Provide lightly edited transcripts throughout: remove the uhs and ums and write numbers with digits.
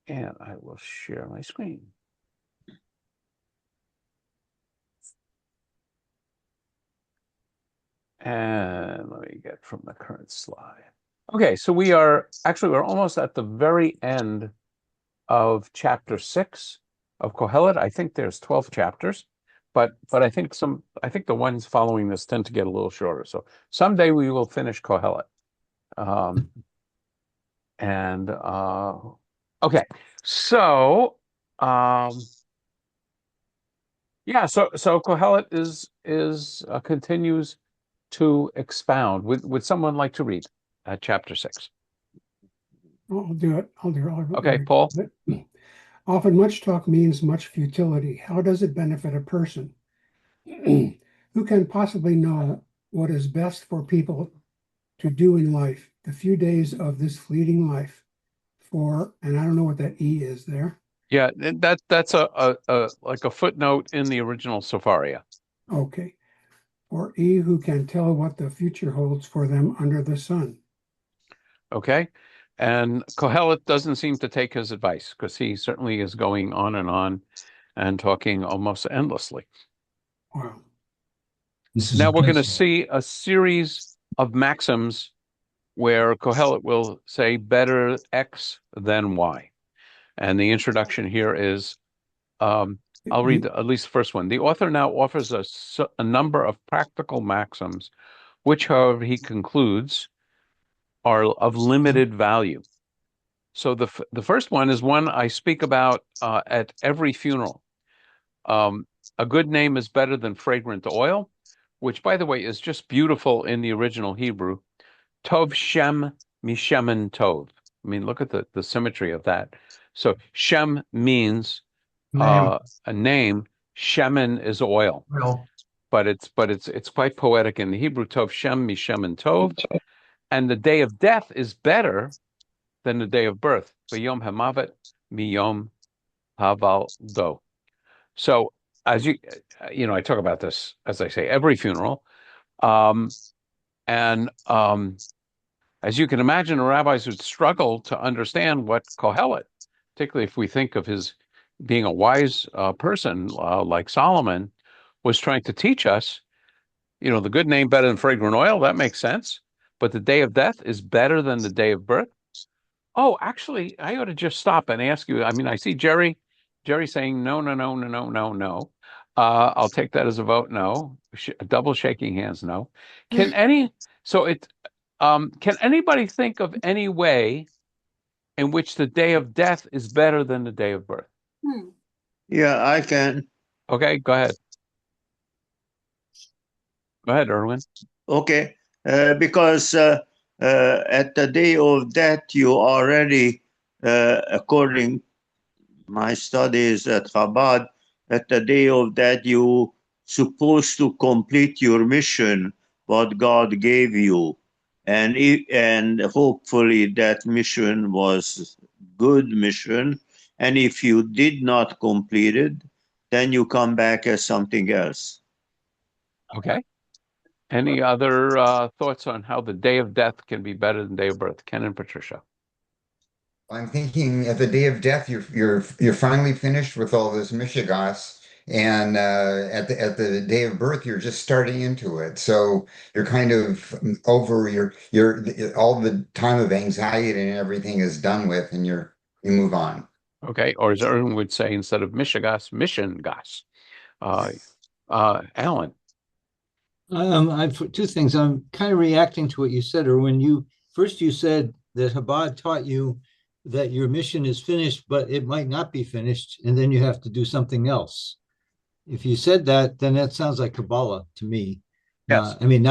And I will share my screen. And let me get from the current slide. Okay, so we're almost at the very end of chapter 6 of Kohelet. I think there's 12 chapters, but I think the ones following this tend to get a little shorter. So someday we will finish Kohelet. Okay, so yeah, so Kohelet is continues to expound. Would someone like to read chapter 6? I'll do it. Okay, Paul. Often much talk means much futility. How does it benefit a person? Who can possibly know what is best for people to do in life, the few days of this fleeting life? And I don't know what that E is there. Yeah, that's a like a footnote in the original Sepharia. Okay. Or E, who can tell what the future holds for them under the sun? Okay. And Kohelet doesn't seem to take his advice because he certainly is going on and talking almost endlessly. Wow. Now we're going to see a series of maxims where Kohelet will say better X than Y. And the introduction here is, I'll read at least the first one. The author now offers a number of practical maxims, which, however, he concludes are of limited value. So the first one is one I speak about at every funeral. A good name is better than fragrant oil, which, by the way, is just beautiful in the original Hebrew. Tov Shem Mishemen Tov. I mean, look at the symmetry of that. So Shem means a name. Shemen is oil. But it's quite poetic in the Hebrew. Tov Shem Mishemen Tov. And the day of death is better than the day of birth. V'yom hamavet miyom havaldo. So as I talk about this, as I say, every funeral. And as you can imagine, the rabbis would struggle to understand what Kohelet, particularly if we think of his being a wise person like Solomon, was trying to teach us. The good name better than fragrant oil, that makes sense. But the day of death is better than the day of birth. Oh, actually, I ought to just stop and ask you. I mean, I see Jerry saying no, no, no, no, no, no, no. I'll take that as a vote. No, double shaking hands. No. Can any? So can anybody think of any way in which the day of death is better than the day of birth? Yeah, I can. Okay, go ahead. Go ahead, Erwin. Okay, because at the day of death, you already, according my studies at Chabad, at the day of death, you supposed to complete your mission, what God gave you, and hopefully that mission was good mission. And if you did not complete it, then you come back as something else. Okay. Any other thoughts on how the day of death can be better than day of birth? Ken and Patricia. I'm thinking at the day of death, you're finally finished with all this mishigas, and at the day of birth, you're just starting into it. So you're kind of over your all the time of anxiety and everything is done with, and you move on. Okay, or as Erwin would say, instead of mishigas, mission gas. Alan. I've two things. I'm kind of reacting to what you said, or when you said that Chabad taught you that your mission is finished, but it might not be finished, and then you have to do something else. If you said that, then that sounds like Kabbalah to me. Yes. I mean,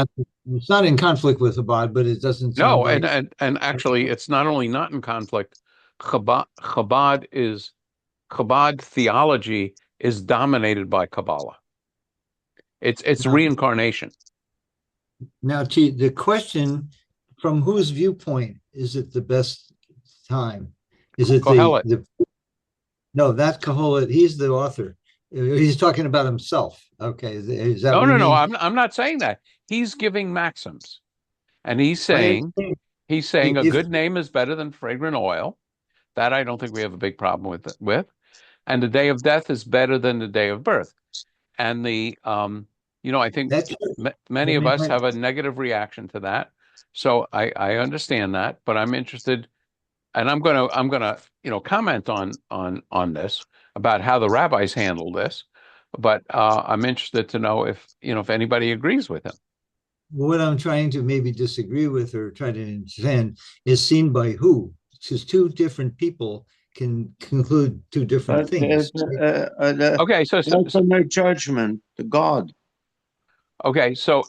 it's not in conflict with Chabad, but it doesn't sound like... and actually, it's not only not in conflict. Chabad theology is dominated by Kabbalah. It's reincarnation. Now, to the question, from whose viewpoint is it the best time? Is it Kohelet? No, that's Kohelet. He's the author. He's talking about himself. Okay, is that No. I'm not saying that. He's giving maxims, and he's saying a good name is better than fragrant oil. That I don't think we have a big problem with. And the day of death is better than the day of birth. And I think That's many of us have a negative reaction to that. So I understand that, but I'm interested, and I'm gonna comment on this about how the rabbis handle this. But I'm interested to know if anybody agrees with him. what I'm trying to maybe disagree with or try to understand is seen by who? Because two different people can conclude two different things. Okay, so ultimate judgment, to God. okay, so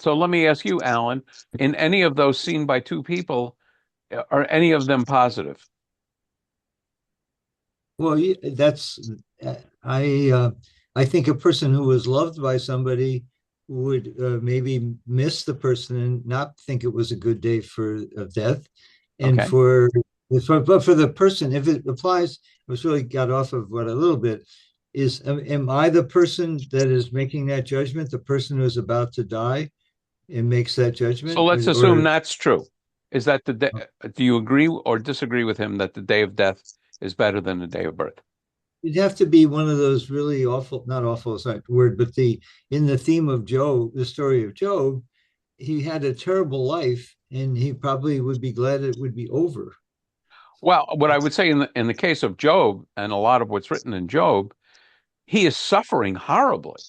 let me ask you, Alan, in any of those seen by two people, are any of them positive? Well, that's I think a person who was loved by somebody would maybe miss the person and not think it was a good day for death, and Okay. but for the person, if it applies, I was really got off of what a little bit is. Am I the person that is making that judgment? The person who's about to die and makes that So judgment, let's assume that's true. Is that do you agree or disagree with him that the day of death is better than the day of birth? It'd have to be one of those really awful, not awful is not the word, but in the theme of Job, the story of Job, he had a terrible life and he probably would be glad it would be over. Well, what I would say in the case of Job and a lot of what's written in Job, he is suffering horribly.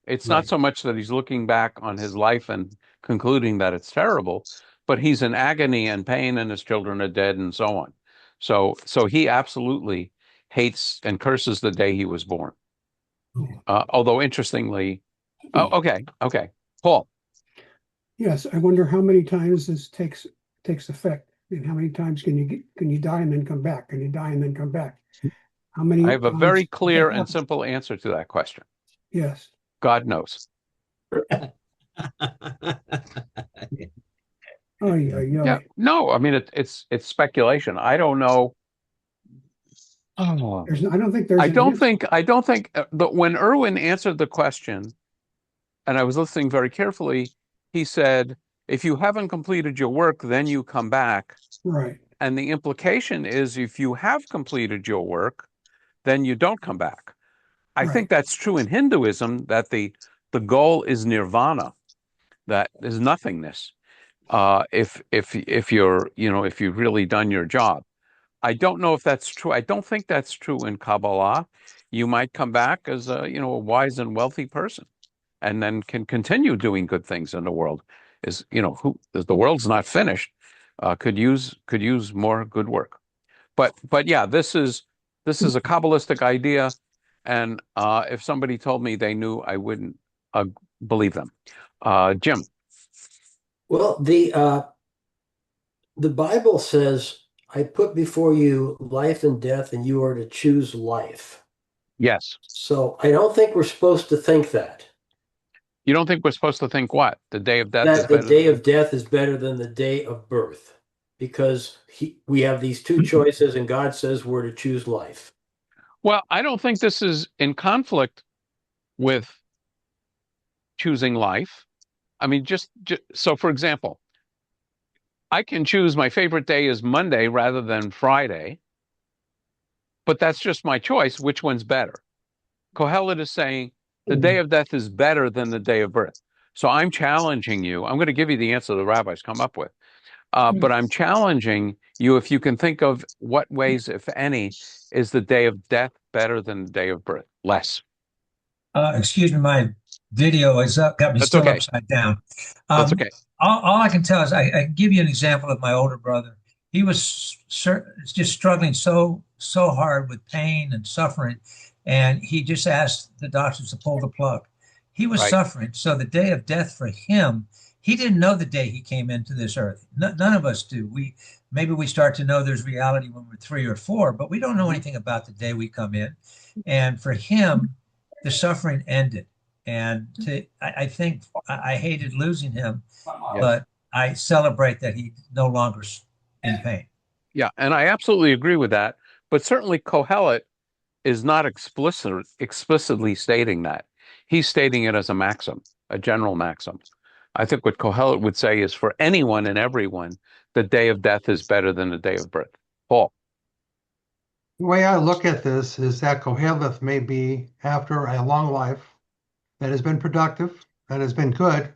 It's not Right. so much that he's looking back on his life and concluding that it's terrible, but he's in agony and pain and his children are dead and so on. So he absolutely hates and curses the day he was born. Although interestingly, okay. Paul. Yes, I wonder how many times this takes effect. And how many times can you die and then come back? Can you die and then come back? How many I have a times very does clear that and happen? simple answer to that question. Yes. God knows. Oh, yeah. Yeah. No, I mean it's speculation. I don't know. Oh. I don't think there's I an don't answer. think that when Irwin answered the question, and I was listening very carefully, he said, if you haven't completed your work, then you come back. Right. And the implication is if you have completed your work, then you don't come back. I Right. think that's true in Hinduism, that the goal is nirvana, that is nothingness. If you're, if you've really done your job. I don't know if that's true. I don't think that's true in Kabbalah. You might come back as a wise and wealthy person, and then can continue doing good things in the world. Who the world's not finished, could use more good work. But yeah, this is a Kabbalistic idea, and if somebody told me they knew, I wouldn't believe them. Jim. Well, the Bible says, I put before you life and death, and you are to choose life. Yes. So I don't think we're supposed to think that. You don't think we're supposed to think what? The day of death is That the better day than... of death is better than the day of birth, because we have these two choices, and God says we're to choose life. Well, I don't think this is in conflict with choosing life. I mean, just so, for example, I can choose my favorite day is Monday rather than Friday, but that's just my choice. Which one's better? Kohelet is saying the day of death is better than the day of birth. So I'm challenging you. I'm going to give you the answer the rabbis come up with. But I'm challenging you if you can think of what ways, if any, is the day of death better than the day of birth? Less. Excuse me, my video is up, got me That's still okay. upside down. That's okay. All I can tell is I can give you an example of my older brother. He was just struggling so hard with pain and suffering, and he just asked the doctors to pull the plug. He was Right. suffering. So the day of death for him, he didn't know the day he came into this earth. None of us do. Maybe we start to know there's reality when we're 3 or 4, but we don't know anything about the day we come in. And for him, the suffering ended. And I think I hated losing him, Yes. but I celebrate that he's no longer in pain. Yeah, and I absolutely agree with that. But certainly Kohelet is not explicitly stating that. He's stating it as a maxim, a general maxim. I think what Kohelet would say is for anyone and everyone, the day of death is better than the day of birth. Paul. The way I look at this is that Koheleth may be, after a long life that has been productive, that has been good,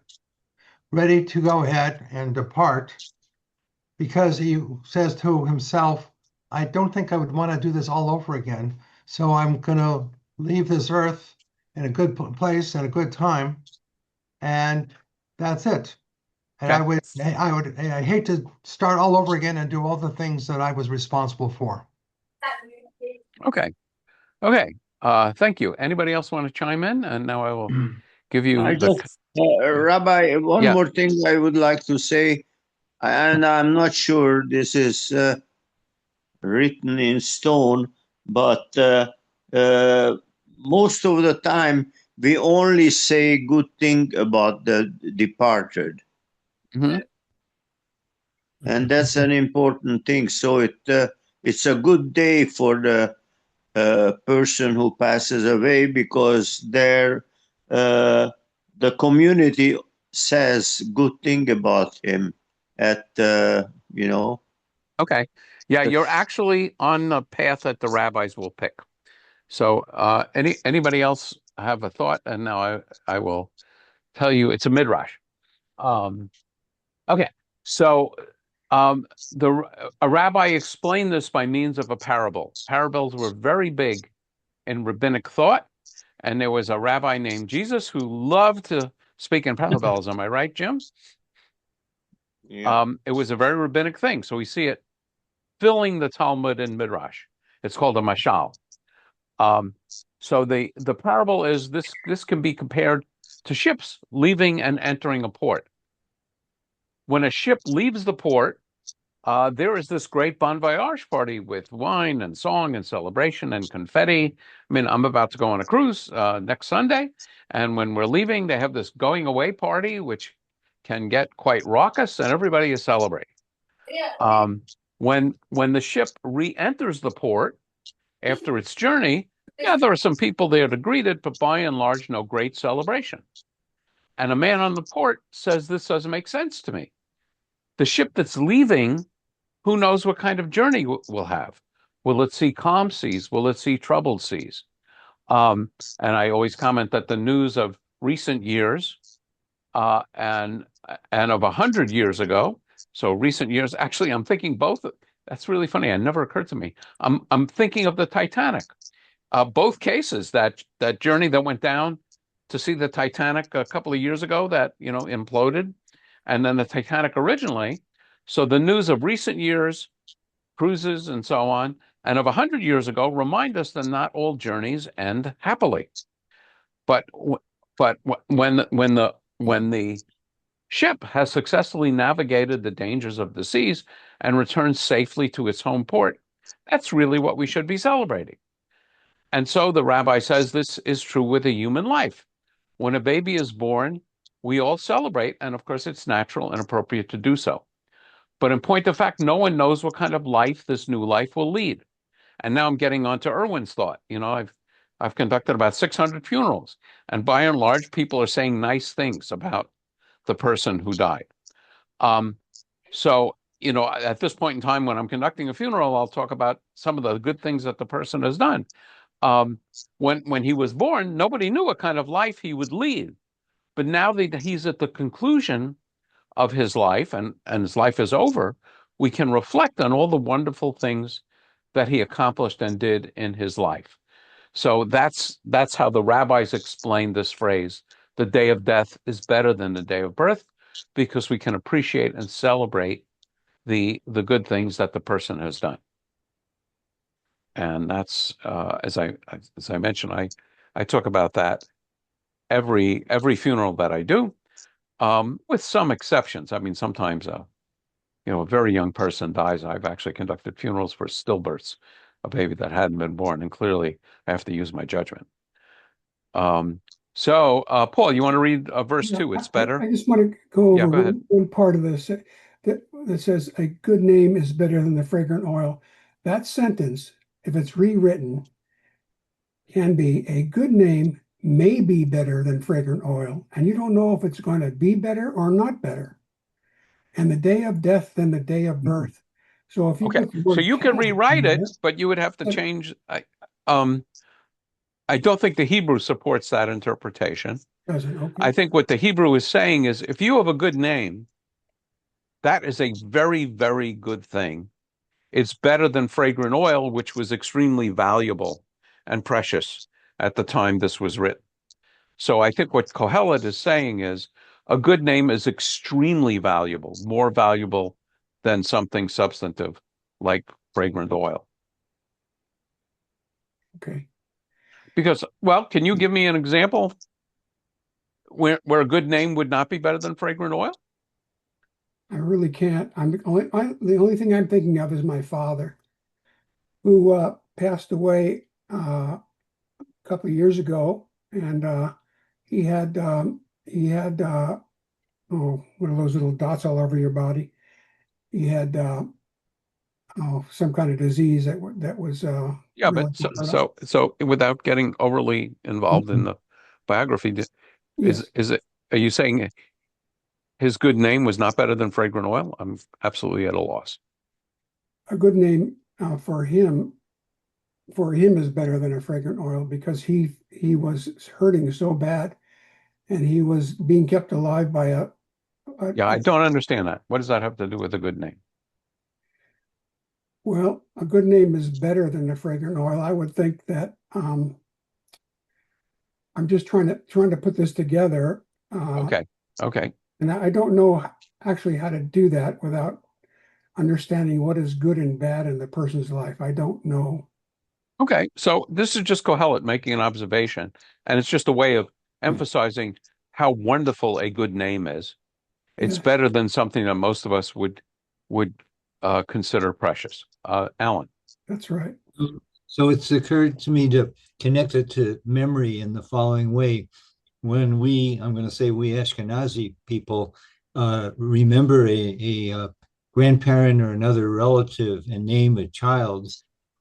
ready to go ahead and depart because he says to himself, I don't think I would want to do this all over again. So I'm going to leave this earth in a good place and a good time. And that's it. And Okay. I hate to start all over again and do all the things that I was responsible for. Okay. Okay. Thank you. Anybody else want to chime in? And now I will give I you the. just, Rabbi, one Yeah. more thing I would like to say, and I'm not sure this is written in stone, but most of the time we only say good thing about the departed, Mhm. and that's an important thing. So it's a good day for the person who passes away because the community says good thing about him at you know. Okay. Yeah, you're actually on the path that the rabbis will pick. So, anybody else have a thought? And now I will tell you it's a midrash. Um, okay. So, um, a rabbi explained this by means of a parable. Parables were very big in rabbinic thought, and there was a rabbi named Jesus who loved to speak in parables. Am I right, Jim? Yeah. It was a very rabbinic thing. So we see it filling the Talmud and Midrash. It's called a mashal. Um, so the parable is this can be compared to ships leaving and entering a port. When a ship leaves the port, there is this great bon voyage party with wine and song and celebration and confetti. I mean, I'm about to go on a cruise next Sunday, and when we're leaving, they have this going away party, which can get quite raucous, and everybody is celebrating. Um, when the ship re-enters the port after its journey, yeah, there are some people there to greet it, but by and large, no great celebration. And a man on the port says, this doesn't make sense to me. The ship that's leaving, who knows what kind of journey we'll have? Will it see calm seas? Will it see troubled seas? And I always comment that the news of recent years and of 100 years ago, so recent years. Actually, I'm thinking both. That's really funny. It never occurred to me. I'm thinking of the Titanic. Both cases, that journey that went down to see the Titanic a couple of years ago that imploded, and then the Titanic originally. So the news of recent years, cruises, and so on, and of 100 years ago remind us that not all journeys end happily. But when the ship has successfully navigated the dangers of the seas and returned safely to its home port, that's really what we should be celebrating. And so the rabbi says this is true with a human life. When a baby is born, we all celebrate, and of course, it's natural and appropriate to do so. But in point of fact, no one knows what kind of life this new life will lead. And now I'm getting on to Erwin's thought. I've conducted about 600 funerals, and by and large, people are saying nice things about the person who died. So, at this point in time, when I'm conducting a funeral, I'll talk about some of the good things that the person has done. When he was born, nobody knew what kind of life he would lead. But now that he's at the conclusion of his life and his life is over, we can reflect on all the wonderful things that he accomplished and did in his life. So that's how the rabbis explain this phrase: the day of death is better than the day of birth, because we can appreciate and celebrate the good things that the person has done. And that's as I mentioned, I talk about that every funeral that I do, with some exceptions. I mean, sometimes a very young person dies. I've actually conducted funerals for stillbirths, a baby that hadn't been born, and clearly I have to use my judgment. So, Paul, you want to read verse 2? It's better. I just want to go Yeah, over go ahead. one part of this that says a good name is better than the fragrant oil. That sentence, if it's rewritten, can be a good name may be better than fragrant oil, and you don't know if it's going to be better or not better. And the day of death than the day of birth. So if you Okay, put the so word you could cast rewrite in it, there, but you would have to but- change. I don't think the Hebrew supports that interpretation. doesn't, okay. I think what the Hebrew is saying is if you have a good name, that is a very, very good thing. It's better than fragrant oil, which was extremely valuable and precious at the time this was written. So I think what Kohelet is saying is a good name is extremely valuable, more valuable than something substantive like fragrant oil. Okay. Because, well, can you give me an example where a good name would not be better than fragrant oil? I really can't. The only thing I'm thinking of is my father, who passed away a couple of years ago, and he had oh, one of those little dots all over your body. He had some kind of disease that was Yeah, really but so hard. so without getting overly involved in the biography, Yes, is it? Are you saying his good name was not better than fragrant oil? I'm absolutely at a loss. a good name for him is better than a fragrant oil because he was hurting so bad, and he was being kept alive by Yeah, I don't understand that. What does that have to do with a good name? well, a good name is better than a fragrant oil. I would think that I'm just trying to put this together. Okay, okay, And I don't know actually how to do that without understanding what is good and bad in the person's life. I don't know. okay. So this is just Kohelet making an observation, and it's just a way of emphasizing how wonderful a good name is. It's Yes, better than something that most of us would consider precious. Alan. that's right. So it's occurred to me to connect it to memory in the following way. When I'm going to say we Ashkenazi people, remember a grandparent or another relative and name a child,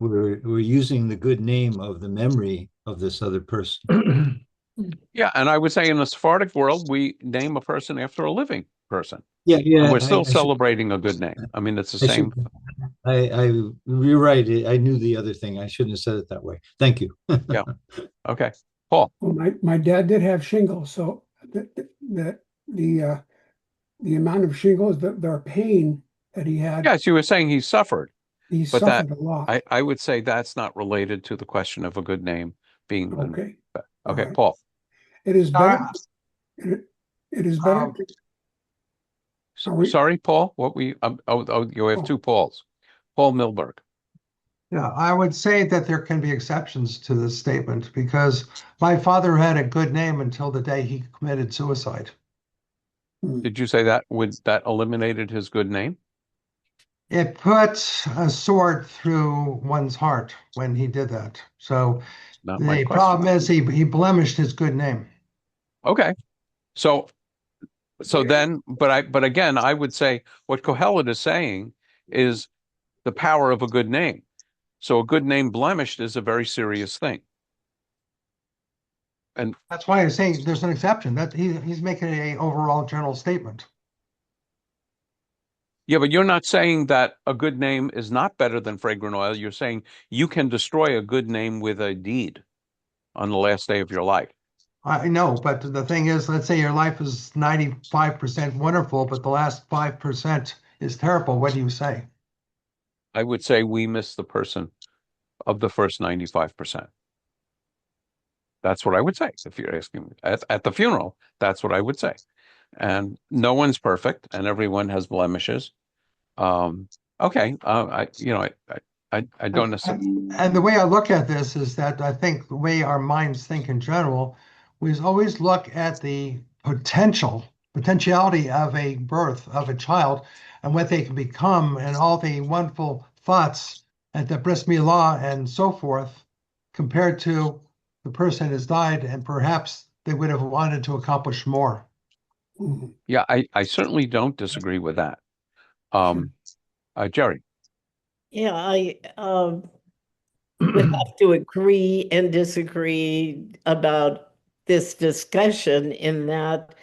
we're using the good name of the memory of this other person. Yeah, and I would say in the Sephardic world, we name a person after a living person, Yeah, and yeah. we're still celebrating a good name. I mean, it's the I should, same. you're right. I knew the other thing. I shouldn't have said it that way. Thank you. Yeah. Okay. Paul. Well, my dad did have shingles, so the amount of shingles, the pain that he had, Yes, you were saying he suffered, he but that suffered a lot. I would say that's not related to the question of a good name being the. Okay, all Okay, right. Paul. It is better. It, it is better. Um, Are we? Sorry, Paul. What we? You have Oh, two Pauls. Paul Milberg. Yeah, I would say that there can be exceptions to this statement because my father had a good name until the day he committed suicide. Did you say that eliminated his good name? It put a sword through one's heart when he did that. So Not my the question. problem is he blemished his good name. Okay. So then, but again, I would say what Kohelet is saying is the power of a good name. So a good name blemished is a very serious thing. And That's why I'm saying there's an exception. That he's making a overall general statement. yeah, but you're not saying that a good name is not better than fragrant oil. You're saying you can destroy a good name with a deed on the last day of your life. I know, but the thing is, let's say your life is 95% wonderful, but the last 5% is terrible. What do you say? I would say we miss the person of the first 95%. That's what I would say. If you're asking me at the funeral, that's what I would say. And no one's perfect and everyone has blemishes. Okay. I don't necessarily. And the way I look at this is that I think the way our minds think in general, we always look at the potentiality of a birth of a child and what they can become and all the wonderful thoughts at the bris milah and so forth, compared to the person has died and perhaps they would have wanted to accomplish more. Yeah, I certainly don't disagree with that. Jerry. Yeah, I would have to agree and disagree about this discussion in that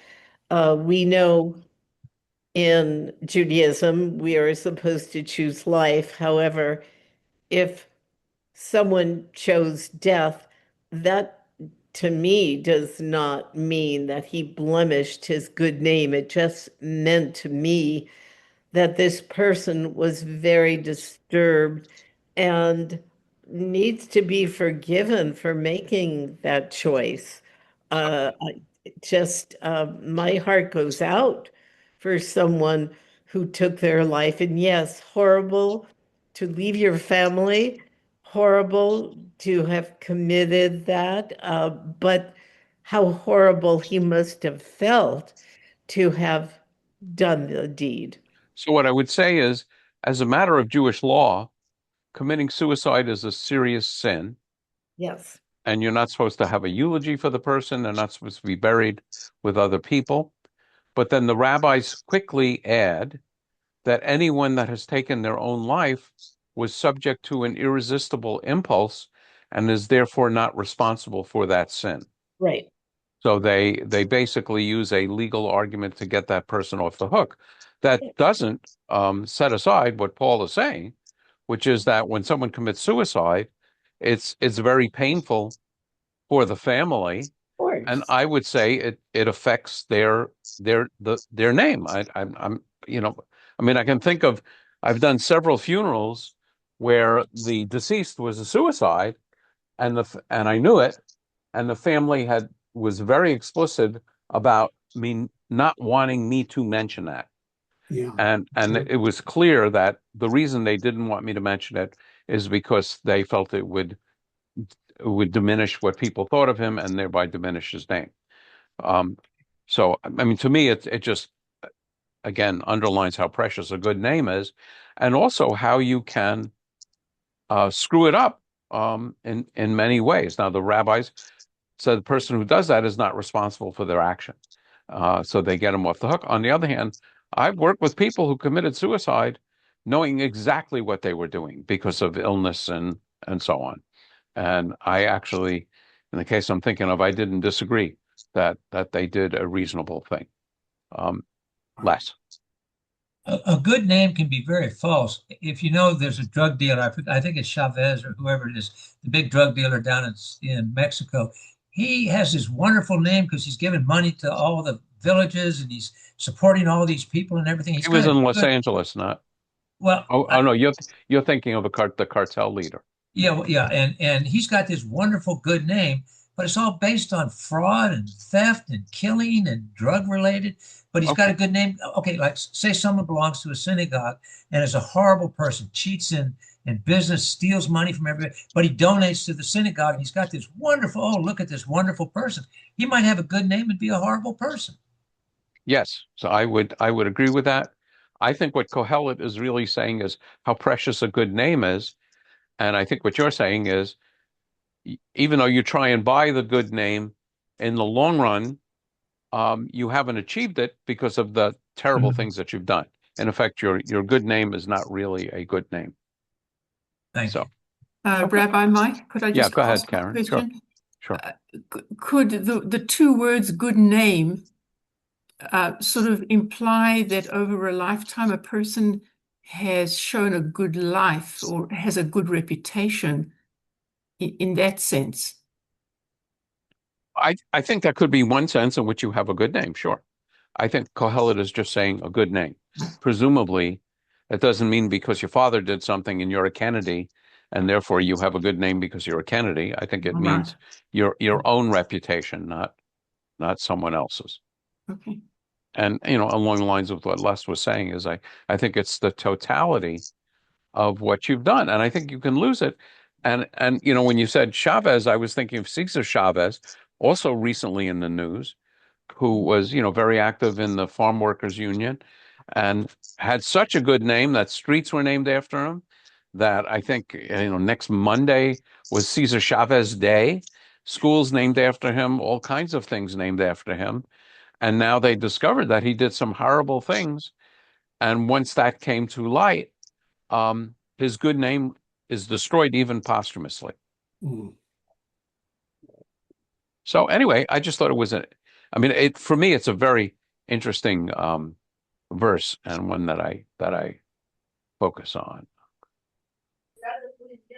we know in Judaism, we are supposed to choose life. However, if someone chose death, that to me does not mean that he blemished his good name. It just meant to me that this person was very disturbed and needs to be forgiven for making that choice. My heart goes out for someone who took their life. And yes, horrible to leave your family, horrible to have committed that, but how horrible he must have felt to have done the deed. So what I would say is, as a matter of Jewish law, committing suicide is a serious sin, Yes. and you're not supposed to have a eulogy for the person. They're not supposed to be buried with other people. But then the rabbis quickly add that anyone that has taken their own life was subject to an irresistible impulse and is therefore not responsible for that sin. Right. So they basically use a legal argument to get that person off the hook. That doesn't set aside what Paul is saying, which is that when someone commits suicide, it's very painful for the family, and I would say it affects their name. I'm I mean, I can think of, I've done several funerals where the deceased was a suicide, and I knew it, and the family was very explicit about me not wanting me to mention that. Yeah. And Sure. it was clear that the reason they didn't want me to mention it is because they felt it would diminish what people thought of him and thereby diminish his name. So, I mean, to me, it just, again, underlines how precious a good name is, and also how you can screw it up in many ways. Now, the rabbis said the person who does that is not responsible for their action. So they get them off the hook. On the other hand, I've worked with people who committed suicide knowing exactly what they were doing because of illness and so on. And I actually, in the case I'm thinking of, I didn't disagree that they did a reasonable thing. Les. A good name can be very false. If you know there's a drug dealer, I think it's Chavez or whoever it is, the big drug dealer down in Mexico. He has this wonderful name because he's giving money to all the villages and he's supporting all these people and everything. He was in Los Angeles, not. Well, oh no, you're thinking of the cartel leader. Yeah, and he's got this wonderful good name, but it's all based on fraud and theft and killing and drug related. But he's got a good name. Okay, like say someone belongs to a synagogue and is a horrible person, cheats in business, steals money from everybody, but he donates to the synagogue and he's got this wonderful, oh, look at this wonderful person. He might have a good name and be a horrible person. Yes, so I would agree with that. I think what Kohelet is really saying is how precious a good name is. And I think what you're saying is, even though you try and buy the good name, in the long run, you haven't achieved it because of the terrible things that you've done. In effect, your good name is not really a good name. Thank you. Rabbi Mike, could I just go ahead, ask a Karen. question? Sure. Could the two words "good name" sort of imply that over a lifetime a person has shown a good life or has a good reputation in that sense? I think that could be one sense in which you have a good name, sure. I think Kohelet is just saying a good name. Presumably, that doesn't mean because your father did something and you're a Kennedy, and therefore you have a good name because you're a Kennedy. I think it means your own reputation, not someone else's. Okay. And along the lines of what Les was saying is I think it's the totality of what you've done. And I think you can lose it. And when you said Chavez, I was thinking of Cesar Chavez, also recently in the news, who was, very active in the Farm Workers Union and had such a good name that streets were named after him, that I think, next Monday was Cesar Chavez Day, schools named after him, all kinds of things named after him. And now they discovered that he did some horrible things. And once that came to light, his good name is destroyed even posthumously. Mm. So anyway, I just thought it was for me, it's a very interesting verse and one that I focus on.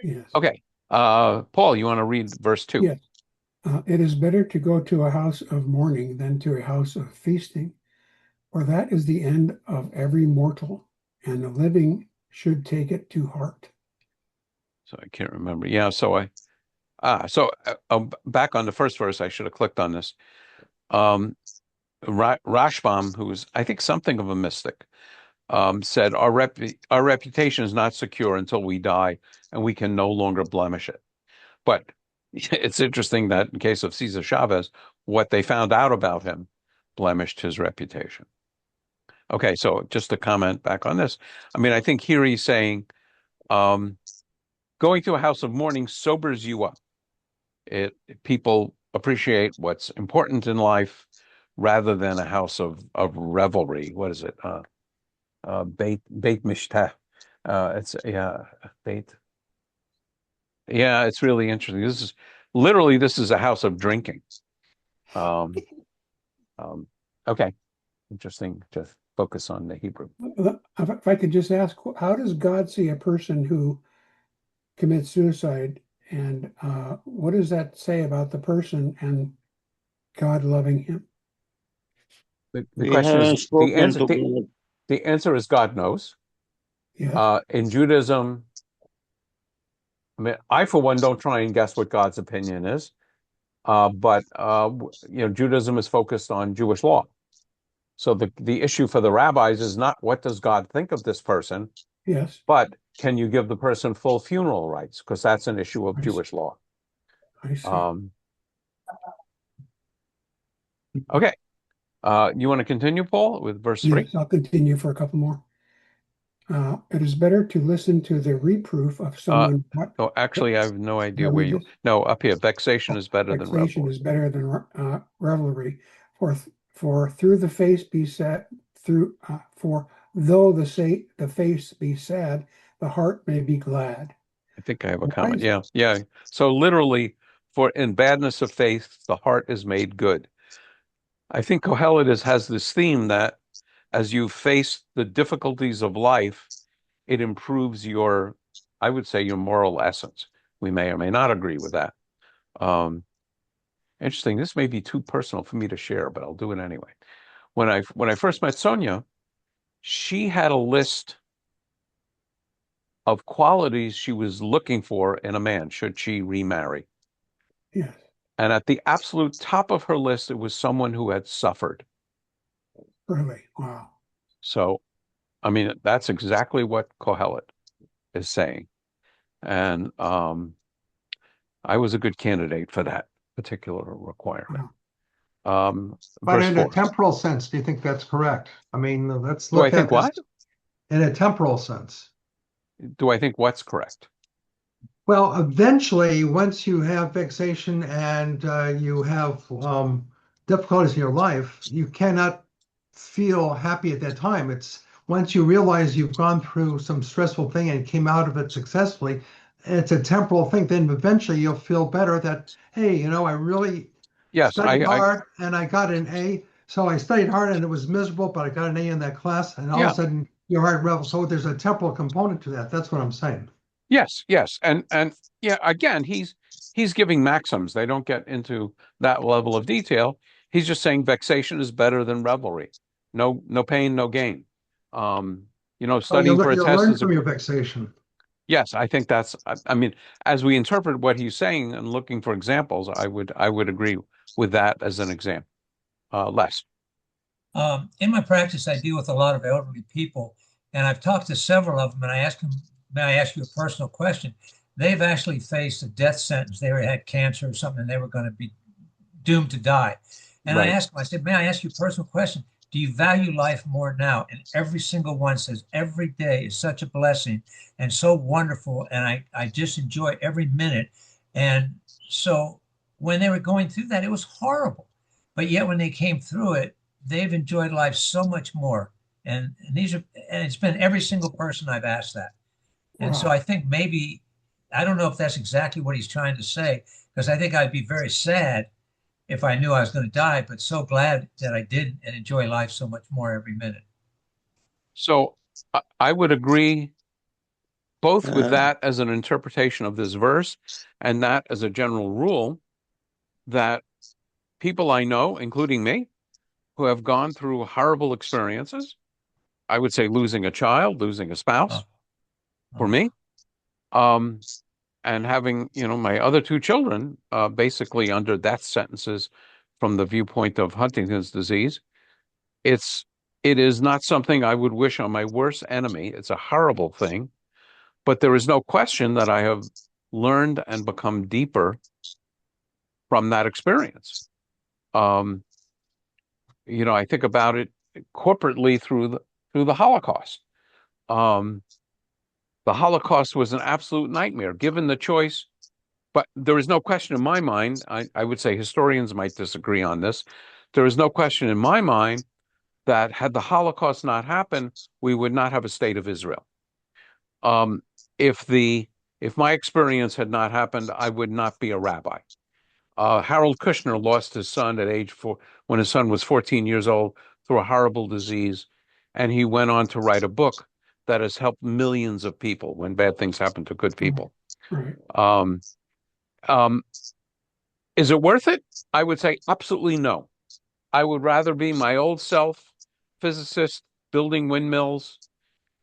Yes. Okay. Paul, you want to read verse 2? Yes. It is better to go to a house of mourning than to a house of feasting, for that is the end of every mortal, and the living should take it to heart. So I can't remember. Yeah. Back on the first verse, I should have clicked on this. Rashbam, who's I think something of a mystic, said our reputation is not secure until we die, and we can no longer blemish it. But it's interesting that in case of Cesar Chavez, what they found out about him blemished his reputation. Okay, so just to comment back on this, I mean, I think here he's saying, going to a house of mourning sobers you up. People appreciate what's important in life rather than a house of revelry. What is it? Beit mishtah. It's beit. Yeah, it's really interesting. This is a house of drinking. Okay, interesting to focus on the Hebrew. If I could just ask, how does God see a person who commits suicide, and what does that say about the person and God loving him? The We question is haven't spoken to God. the answer is God knows. Yes. In Judaism, I mean, I for one don't try and guess what God's opinion is, but Judaism is focused on Jewish law. So the issue for the rabbis is not what does God think of this person, Yes. but can you give the person full funeral rights? Because that's an issue of Jewish law. I see. Okay. You want to continue, Paul, with verse 3? Yes, I'll continue for a couple more. It is better to listen to the reproof of someone. Oh, actually, I have no idea where you. this? No, up here. Vexation is better than Vexation revelry. is better than revelry. For through the face be sad, for though the face be sad, the heart may be glad. I think I have a Why comment. is- Yeah. So literally, for in badness of faith, the heart is made good. I think Kohelet has this theme that as you face the difficulties of life, it improves I would say, your moral essence. We may or may not agree with that. Interesting. This may be too personal for me to share, but I'll do it anyway. When I first met Sonia, she had a list of qualities she was looking for in a man should she remarry. Yes. And at the absolute top of her list, it was someone who had suffered. Really? Wow. So, I mean, that's exactly what Kohelet is saying. And I was a good candidate for that particular requirement. Wow. But in 4. a temporal sense, do you think that's correct? I mean, let's Do look I think at what? this in a temporal sense. Do I think what's correct? Well, eventually, once you have vexation and you have difficulties in your life, you cannot feel happy at that time. It's once you realize you've gone through some stressful thing and came out of it successfully, it's a temporal thing. Then eventually you'll feel better that, hey, I really studied hard and I got an A. So I studied hard and it was miserable, but I got an A in that class. And all of a sudden your heart revels. So there's a temporal component to that. That's what I'm saying. Yes. And yeah, again, he's giving maxims. They don't get into that level of detail. He's just saying vexation is better than revelry. No pain, no gain. Studying for a test learn is from your vexation. Yes, I think that's. I mean, as we interpret what he's saying and looking for examples, I would agree with that as an example. Les. In my practice, I deal with a lot of elderly people, and I've talked to several of them, and I ask them, may I ask you a personal question? They've actually faced a death sentence. They had cancer or something, and they were going to be doomed to die. And I asked them, I said, may I ask you a personal question? Do you value life more now? And every single one says every day is such a blessing and so wonderful. And I just enjoy every minute. And so when they were going through that, it was horrible. But yet when they came through it, they've enjoyed life so much more. And it's been every single person I've asked that. And so I think maybe, I don't know if that's exactly what he's trying to say, because I think I'd be very sad if I knew I was going to die, but so glad that I did and enjoy life so much more every minute. So I would agree both with Uh, that as an interpretation of this verse and that as a general rule that people I know, including me, who have gone through horrible experiences, I would say losing a child, losing a spouse for me, and having, my other two children basically under death sentences from the viewpoint of Huntington's disease. It is not something I would wish on my worst enemy. It's a horrible thing, but there is no question that I have learned and become deeper from that experience. I think about it corporately through the Holocaust. Um, the Holocaust was an absolute nightmare. Given the choice, but there is no question in my mind. I would say historians might disagree on this. There is no question in my mind that had the Holocaust not happened, we would not have a state of Israel. Um, if my experience had not happened, I would not be a rabbi. Harold Kushner lost his son at age 4 when his son was 14 years old through a horrible disease, and he went on to write a book that has helped millions of people when bad things happen to good people. Right. Um, is it worth it? I would say absolutely no. I would rather be my old self, physicist, building windmills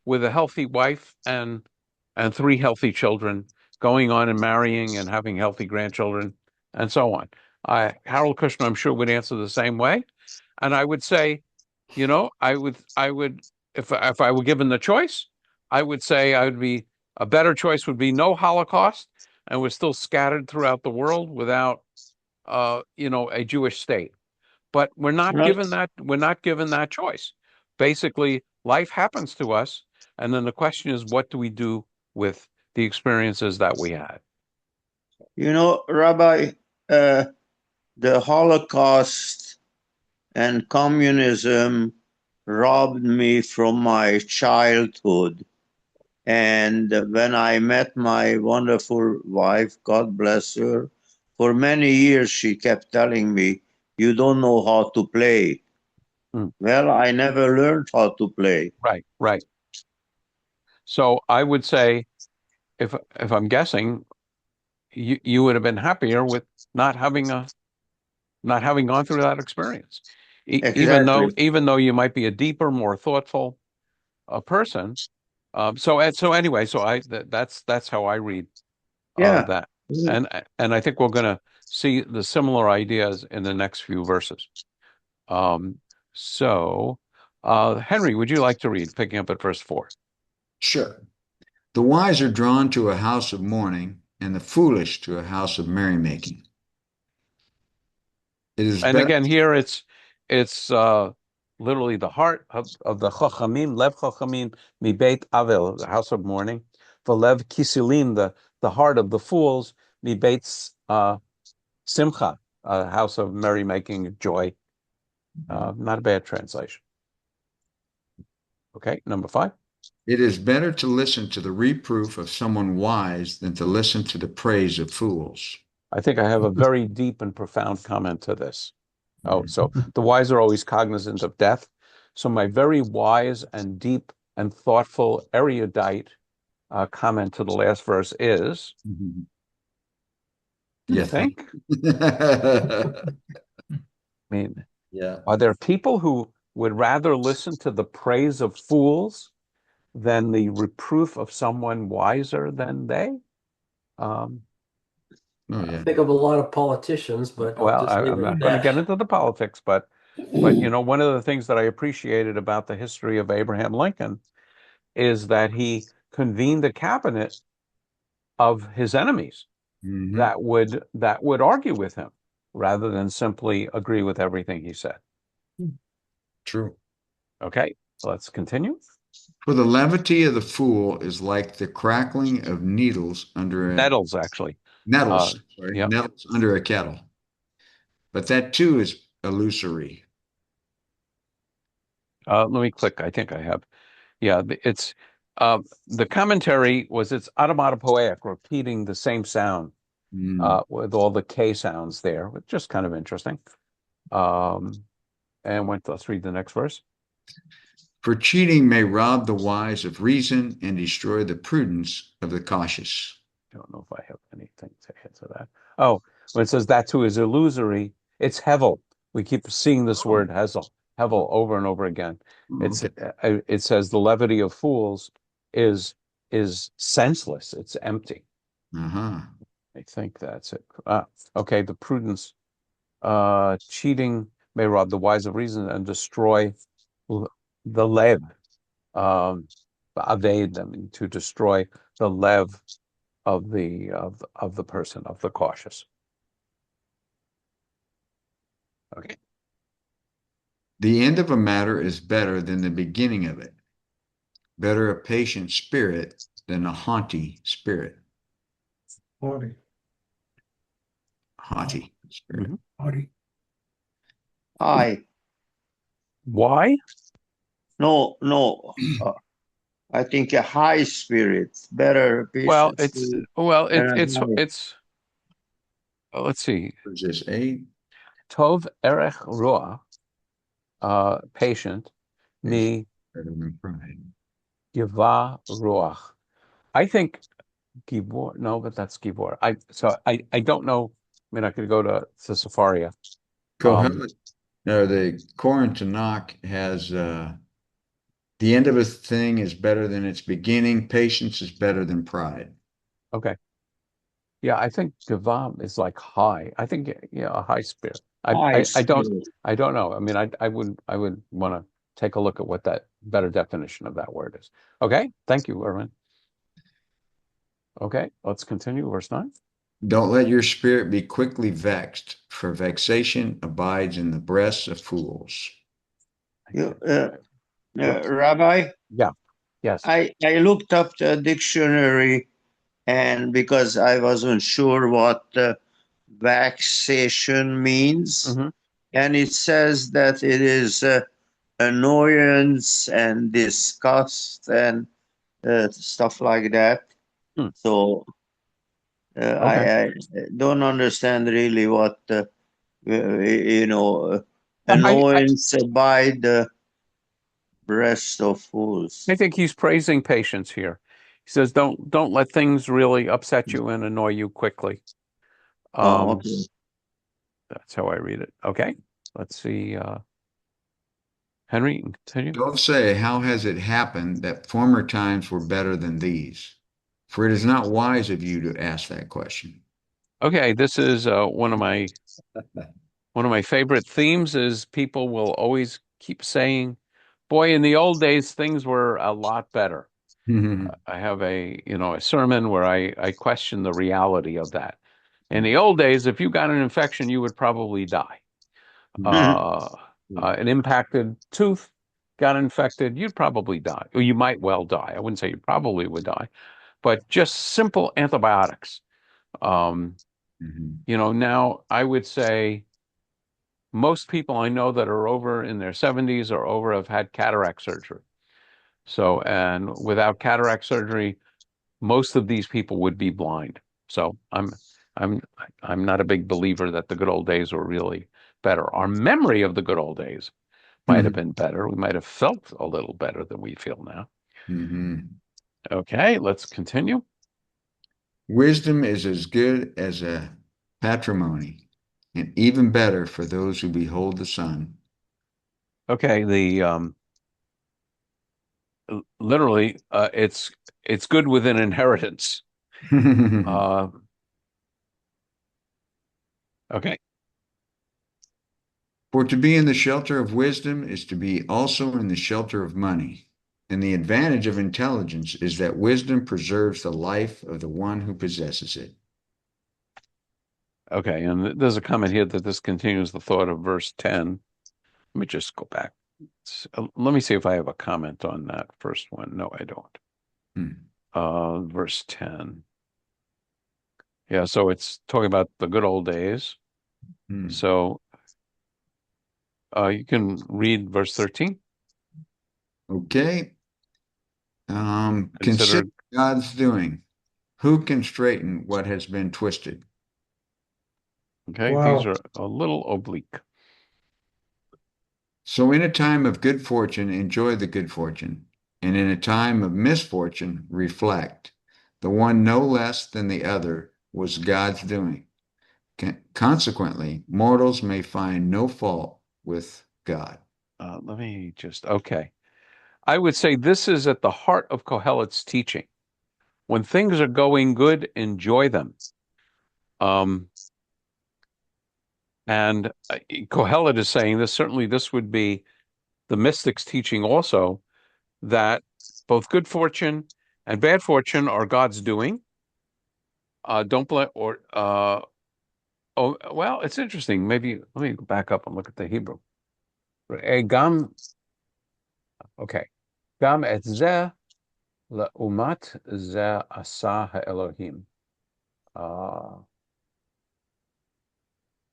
with a healthy wife and 3 healthy children, going on and marrying and having healthy grandchildren, and so on. Harold Kushner, I'm sure, would answer the same way, and I would say, I would, if I were given the choice, I would say a better choice would be no Holocaust, and we're still scattered throughout the world without, a Jewish state. But we're not well, given that choice. Basically, life happens to us, and then the question is, what do we do with the experiences that we had? Rabbi, the Holocaust and communism robbed me from my childhood. And when I met my wonderful wife, God bless her, for many years she kept telling me, "You don't know how to play." Well, I never learned how to play. Right. So I would say, if I'm guessing, you would have been happier with not having gone through that experience, Exactly. even though you might be a deeper, more thoughtful person. So anyway, that's how I read Yeah. that, and I think we're going to see the similar ideas in the next few verses. So, Henry, would you like to read, picking up at verse 4? Sure. The wise are drawn to a house of mourning, and the foolish to a house of merrymaking. It is And better. again, here it's literally the heart of the Chachamim, Lev Chachamim, Mi Beit Avel, the house of mourning, Velev Kisilim, the heart of the fools, Mi Beit Simcha, house of merrymaking, joy. Not a bad translation. Okay, number 5. It is better to listen to the reproof of someone wise than to listen to the praise of fools. I think I have a very deep and profound comment to this. So the wise are always cognizant of death. So my very wise and deep and thoughtful, erudite comment to the last verse is, You think? I mean, yeah. are there people who would rather listen to the praise of fools than the reproof of someone wiser than they? Oh, yeah. Think of a lot of politicians, but I'll just leave I'm it not at going to that. get into the politics, but one of the things that I appreciated about the history of Abraham Lincoln is that he convened a cabinet of his enemies that would argue with him rather than simply agree with everything he said. True. Okay, let's continue. For the levity of the fool is like the crackling of needles under Nettles, actually. nettles, sorry, Yep. nettles under a kettle. But that too is illusory. Let me click. I think I have. Yeah, it's the commentary was it's onomatopoeic, repeating the same sound with all the K sounds there, which is just kind of interesting. And let's read the next verse. For cheating may rob the wise of reason and destroy the prudence of the cautious. I don't know if I have anything to add to that. Oh, when it says that too is illusory, it's hevel. We keep seeing this word hevel over and over again. It's it says the levity of fools is senseless. It's empty. Uh-huh. I think that's it. Okay, the prudence. Cheating may rob the wise of reason and destroy the lev. Evade them, to destroy the lev of the person, of the cautious. Okay. The end of a matter is better than the beginning of it. Better a patient spirit than a haughty spirit. Haughty. Haughty spirit. Howdy. I Why? no I think a high spirit, better Well, patient it's spirit well, than it, a it's high. it's. Let's see. Is this eight? Tov erech ruach, patient, mi Better than pride. giva ruach. I think gibor. No, but that's gibor. I don't know. I mean, I could go to Safaria. Kohelet, no, the Koran Tanakh has the end of a thing is better than its beginning. Patience is better than pride. Okay. Yeah, I think Gavam is like high. I think, yeah, a high spirit. High I spirit. don't know. I mean, I would want to take a look at what that better definition of that word is. Okay, thank you, Erwin. Okay, let's continue. Verse 9. Don't let your spirit be quickly vexed, for vexation abides in the breasts of fools. You, Rabbi, Yeah, yes. I looked up the dictionary, and because I wasn't sure what vexation means, Mhm. and it says that it is annoyance and disgust and stuff like that. Hmm. So Okay. I don't understand really what I annoyance by the breast of fools. I think he's praising patience here. He says, don't let things really upset you and annoy you quickly. Oh, Um, okay. that's how I read it. Okay, let's see. Henry, continue. Don't say, how has it happened that former times were better than these? For it is not wise of you to ask that question. Okay, this is one of my favorite themes is people will always keep saying, boy, in the old days things were a lot better. I have a sermon where I question the reality of that. In the old days, if you got an infection, you would probably die. An impacted tooth got infected, you'd probably die. Or you might well die. I wouldn't say you probably would die, but just simple antibiotics. Um, now I would say most people I know that are over in their 70s or over have had cataract surgery. So, and without cataract surgery, most of these people would be blind. So I'm I'm not a big believer that the good old days were really better. Our memory of the good old days might have been better. We might have felt a little better than we feel now. Okay, let's continue. Wisdom is as good as a patrimony, and even better for those who behold the sun. Okay, the literally it's good with an inheritance. Okay. For to be in the shelter of wisdom is to be also in the shelter of money. And the advantage of intelligence is that wisdom preserves the life of the one who possesses it. Okay, and there's a comment here that this continues the thought of verse 10. Let me just go back. Let me see if I have a comment on that first one. No, I don't. Verse 10. Yeah, so it's talking about the good old days. So you can read verse 13. Okay. Consider Consider God's doing. Who can straighten what has been twisted? Okay, these Wow. are a little oblique. So in a time of good fortune, enjoy the good fortune, and in a time of misfortune, reflect. The one no less than the other was God's doing. Consequently, mortals may find no fault with God. Let me just, okay. I would say this is at the heart of Kohelet's teaching. When things are going good, enjoy them. And Kohelet is saying this, certainly this would be the mystics' teaching also, that both good fortune and bad fortune are God's doing. Don't blame, or, oh, well, it's interesting. Maybe, let me go back up and look at the Hebrew. Gam, okay. Gam et zeh la'umat zeh asa ha'Elohim.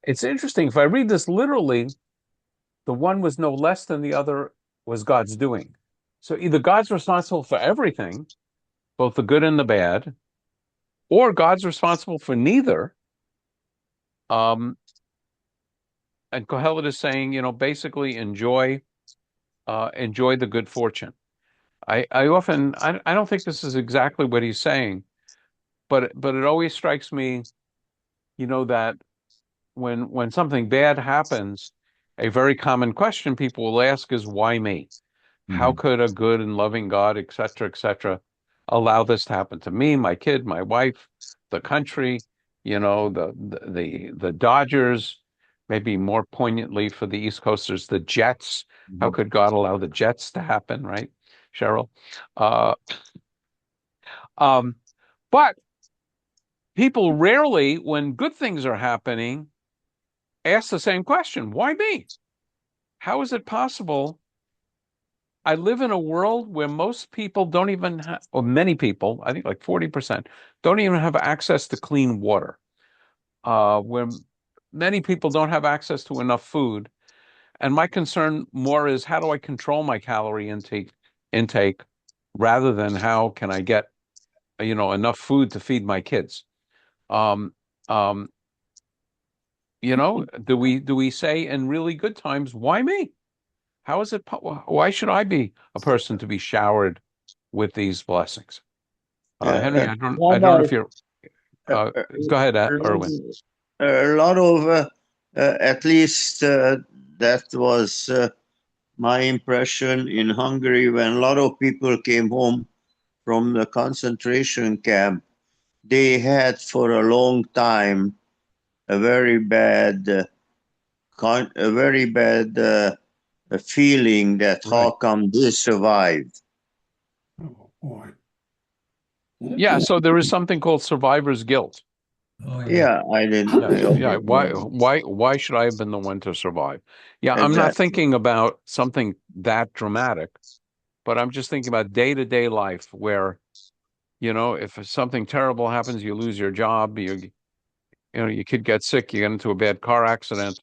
It's interesting. If I read this literally, the one was no less than the other was God's doing. So either God's responsible for everything, both the good and the bad, or God's responsible for neither. And Kohelet is saying, basically enjoy the good fortune. I don't think this is exactly what he's saying, but it always strikes me, that when something bad happens, a very common question people will ask is, why me? How could a good and loving God, et cetera, allow this to happen to me, my kid, my wife, the country, the Dodgers, maybe more poignantly for the East Coasters, the Jets. How could God allow the Jets to happen, right, Cheryl? But people rarely, when good things are happening, ask the same question: why me? How is it possible? I live in a world where most people don't even have, or many people, I think like 40%, don't even have access to clean water. Where many people don't have access to enough food. And my concern more is, how do I control my calorie intake rather than how can I get, enough food to feed my kids? Um, um, do we say in really good times, why me? How is it? Why should I be a person to be showered with these blessings? Henry, I don't know Rabbi, if you're. uh, Go ahead, Erwin. a lot of, at least that was my impression in Hungary when a lot of people came home from the concentration camp. They had for a long time a very bad, feeling that how Right. come they survived. Oh, boy. Yeah. So there is something called survivor's guilt. Oh, yeah. Yeah, I didn't. Yeah. Okay. Yeah. Why should I have been the one to survive? Yeah. I'm not Exactly. thinking about something that dramatic, but I'm just thinking about day-to-day life where, if something terrible happens, you lose your job, your kid gets sick, you get into a bad car accident.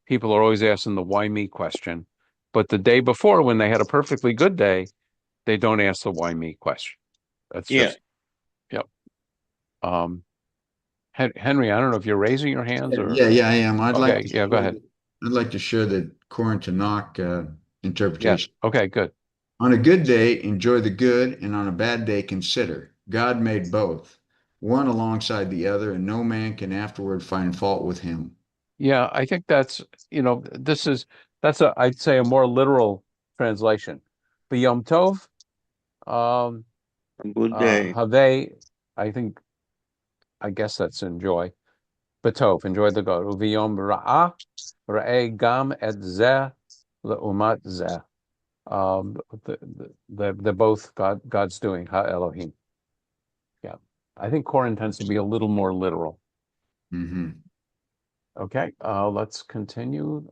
People are always asking the why me question. But the day before, when they had a perfectly good day, they don't ask the why me question. That's Yeah. just, yep. Um, Henry, I don't know if you're raising your hands or, Yeah, I am. okay. Yeah, go ahead. I'd like to share the Koren Tanakh Yes. interpretation. Okay, good. On a good day, enjoy the good, and on a bad day, consider. God made both, one alongside the other, and no man can afterward find fault with him. Yeah, I think that's, I'd say a more literal translation. B'Yom Tov, um, Good day. Havei, I guess that's enjoy. B'Tov, enjoy the good. V'Yom Ra'ah, Ra'eh Gam et Zeh Le'umat Zeh. Um, they're both God's doing, Ha Elohim. Yeah. I think Koren tends to be a little more literal. Mhm. Okay, let's continue,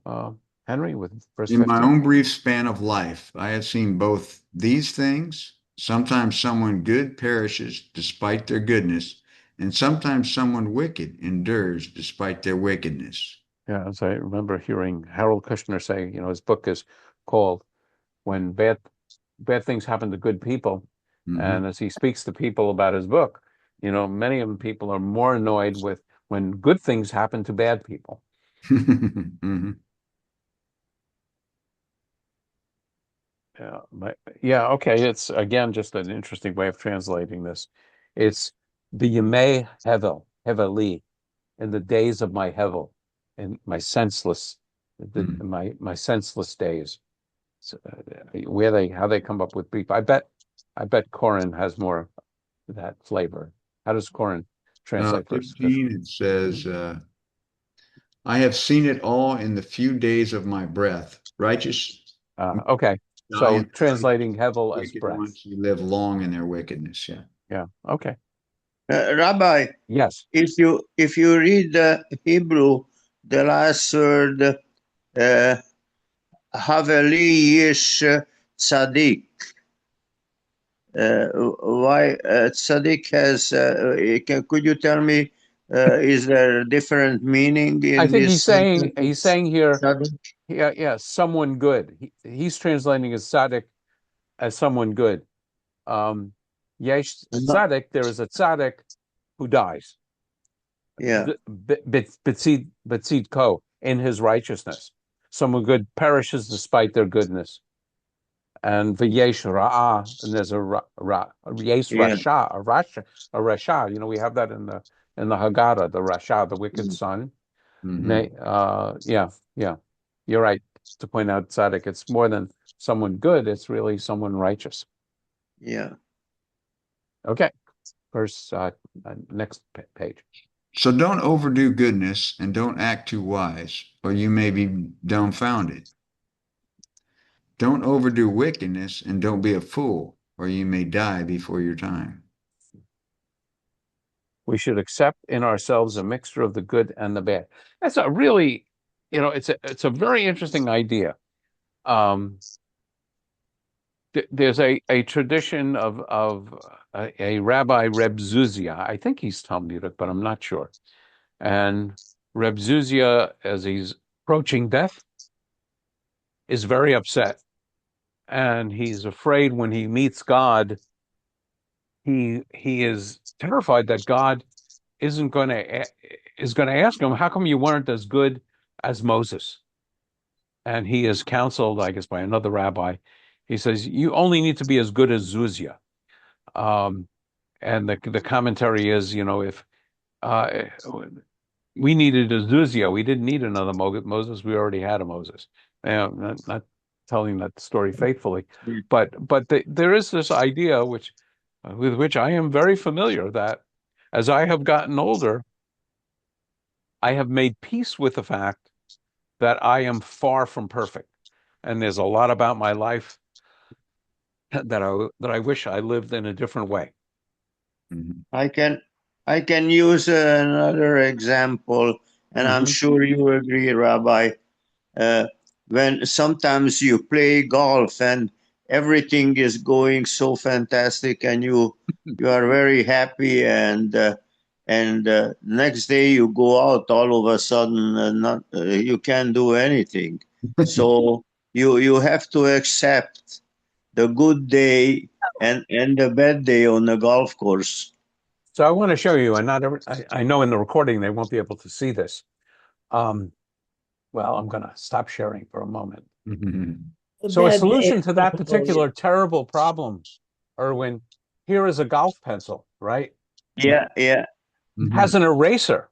Henry, with verse In my 15. own brief span of life, I have seen both these things. Sometimes someone good perishes despite their goodness, and sometimes someone wicked endures despite their wickedness. Yeah, as I remember hearing Harold Kushner say, his book is called When Bad Things Happen to Good People. Mhm. And as he speaks to people about his book, many of them people are more annoyed with when good things happen to bad people. Mhm. Yeah, okay. It's again just an interesting way of translating this. It's the Yemei Heveli, in the days of my Hevel, in my senseless, my senseless days. So, how they come up with beef. I bet Corin has more of that flavor. How does Corin translate verse 15, it says, I have seen it all in the few days of my breath. Righteous Okay. die So in their translating Hevel as wicked breath. ones who live long in their wickedness. Yeah. Yeah. Okay. Rabbi, Yes. if you read the Hebrew, the last word, Haveli Yish Tzaddik. Why Tzaddik has? Could you tell me? Is there a different meaning I in think this he's saying here, Tzaddik? yeah, someone good. He's translating as tzaddik as someone good. Yesh tzaddik, there is a tzaddik who dies. Yeah. Betzid ko, in his righteousness. Someone good perishes despite their goodness. And v'yesh ra'ah, and there's yesh Yeah. rasha, a rasha. You know, we have that in the Haggadah, the rasha, the wicked son. Yeah. You're right to point out tzaddik. It's more than someone good. It's really someone righteous. Yeah. Okay. Verse next page. So don't overdo goodness and don't act too wise, or you may be dumbfounded. Don't overdo wickedness and don't be a fool, or you may die before your time. We should accept in ourselves a mixture of the good and the bad. That's a really, it's a very interesting idea. There's a tradition of a rabbi, Reb Zuzia. I think he's Talmudic, but I'm not sure. And Reb Zuzia, as he's approaching death, is very upset, and he's afraid when he meets God. He is terrified that God is going to ask him, "How come you weren't as good as Moses?" And he is counseled, I guess, by another rabbi. He says, "You only need to be as good as Zuzia." And the commentary is, if uh, we needed a Zuzia, we didn't need another Moses. We already had a Moses. Not telling that story faithfully, but there is this idea with which I am very familiar, that as I have gotten older, I have made peace with the fact that I am far from perfect, and there's a lot about my life that I wish I lived in a different way. I can use another example, and I'm sure you agree, Rabbi. When sometimes you play golf and everything is going so fantastic, and you are very happy, and next day you go out, all of a sudden not you can't do anything. So you have to accept the good day and the bad day on the golf course. So I want to show you, and I know in the recording they won't be able to see this. Well, I'm going to stop sharing for a moment. So a solution to that particular terrible problem, Erwin, here is a golf pencil, right? Yeah. Has an eraser.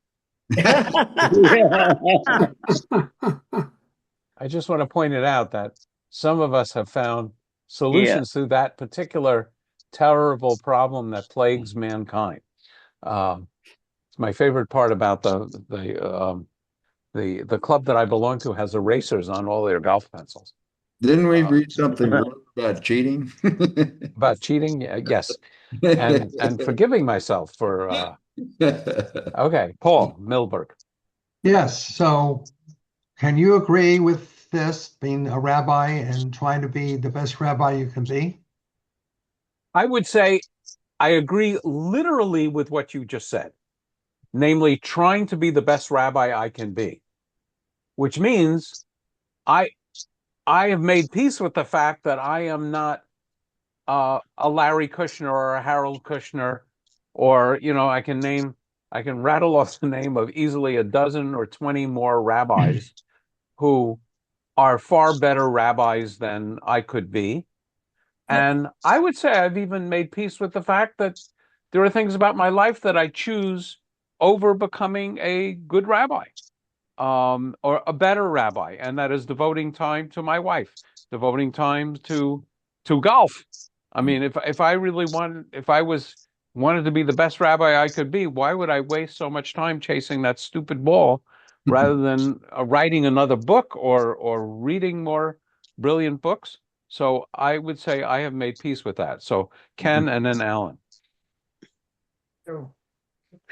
I just want to point it out that some of us have found solutions to that particular terrible problem that plagues mankind. It's my favorite part about the club that I belong to has erasers on all their golf pencils. Didn't we read something about cheating? About cheating? Yes. And forgiving myself for okay, Paul Milberg. Yes. So can you agree with this, being a rabbi and trying to be the best rabbi you can be? I would say I agree literally with what you just said, namely trying to be the best rabbi I can be, which means I have made peace with the fact that I am not a Larry Kushner or a Harold Kushner, or I can rattle off the name of easily a dozen or 20 more rabbis who are far better rabbis than I could be. And I would say I've even made peace with the fact that there are things about my life that I choose over becoming a good rabbi, or a better rabbi, and that is devoting time to my wife, devoting time to golf. I mean, if I really wanted, if I was wanted to be the best rabbi I could be, why would I waste so much time chasing that stupid ball rather than writing another book or reading more brilliant books? So I would say I have made peace with that. So Ken and then Alan.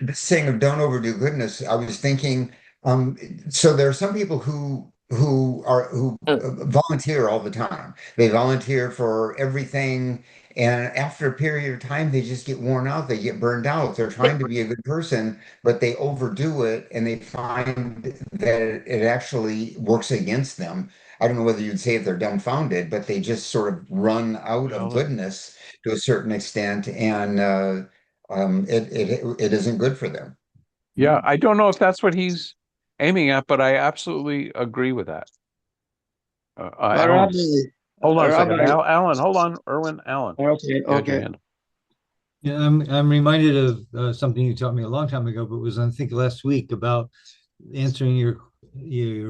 This saying of don't overdo goodness, I was thinking, um, so there are some people who volunteer all the time. They volunteer for everything, and after a period of time, they just get worn out. They get burned out. They're trying to be a good person, but they overdo it, and they find that it actually works against them. I don't know whether you'd say if they're dumbfounded, but they just sort of run out of goodness to a certain extent, and it isn't good for them. Yeah, I don't know if that's what he's aiming at, but I absolutely agree with that. Alan, hold on a second. Rabbi, Alan, hold on. Erwin, Alan, okay, you had your okay. hand. Yeah, I'm reminded of something you taught me a long time ago, but was I think last week about answering your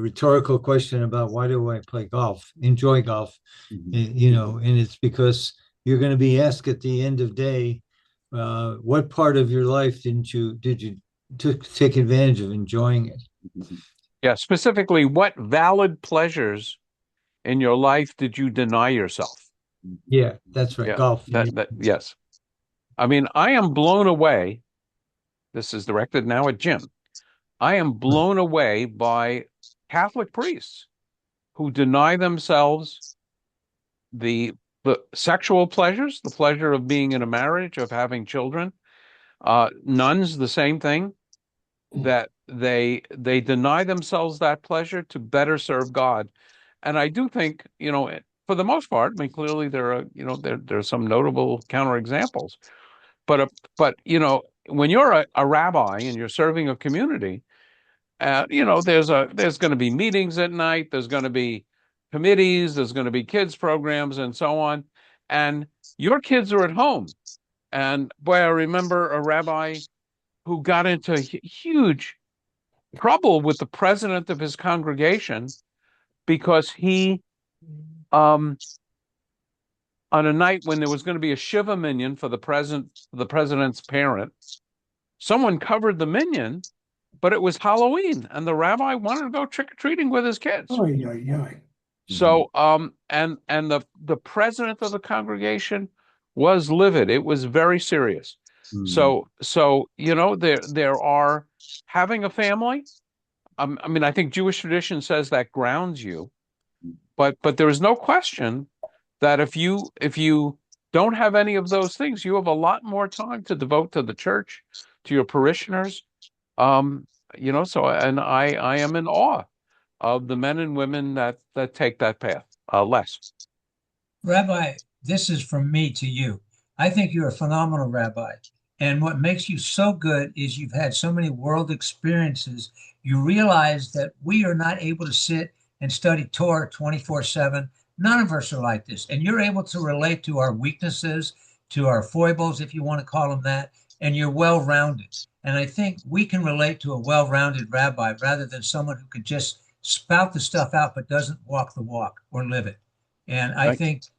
rhetorical question about why do I play golf, enjoy golf, and it's because you're going to be asked at the end of day, what part of your life did you take advantage of enjoying it? Yeah, specifically, what valid pleasures in your life did you deny yourself? Yeah, that's right. Yeah, Golf. yes. I mean, I am blown away. This is directed now at Jim. I am blown away by Catholic priests who deny themselves the sexual pleasures, the pleasure of being in a marriage, of having children. Nuns, the same thing, that they deny themselves that pleasure to better serve God. And I do think, for the most part, I mean, clearly there are, there are some notable counterexamples, but when you're a rabbi and you're serving a community, there's going to be meetings at night, there's going to be committees, there's going to be kids programs and so on, and your kids are at home. And boy, I remember a rabbi who got into huge trouble with the president of his congregation because he, on a night when there was going to be a Shiva minyan for the president's parent, someone covered the minyan, but it was Halloween, and the rabbi wanted to go trick or treating with his kids. Oh, yeah, yeah. So, and the president of the congregation was livid. It was very serious. So there are having a family. I mean, I think Jewish tradition says that grounds you, but there is no question that if you don't have any of those things, you have a lot more time to devote to the church, to your parishioners. So and I am in awe of the men and women that take that path. Les. Rabbi, this is from me to you. I think you're a phenomenal rabbi. And what makes you so good is you've had so many world experiences. You realize that we are not able to sit and study Torah 24/7. None of us are like this. And you're able to relate to our weaknesses, to our foibles, if you want to call them that, and you're well-rounded. And I think we can relate to a well-rounded rabbi rather than someone who can just spout the stuff out but doesn't walk the walk or live it. And I think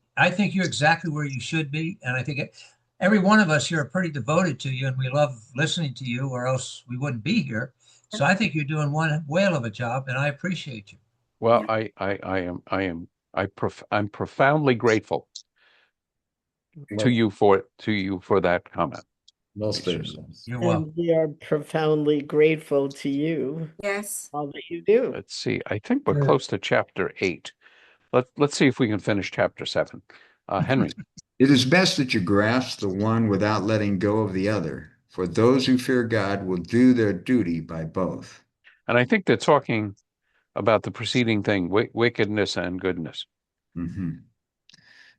you're exactly where you should be. And I think every one of us here are pretty devoted to you, and we love listening to you, or else we wouldn't be here. So I think you're doing one whale of a job, and I appreciate you. Well, I'm profoundly grateful to you for that comment. Most You're welcome. And we are profoundly grateful to you. Yes. All that you do. Let's see. I think we're Yeah. close to chapter 8. Let's see if we can finish chapter 7. Henry. It is best that you grasp the one without letting go of the other, for those who fear God will do their duty by both. And I think they're talking about the preceding thing, wickedness and goodness. Mm-hmm.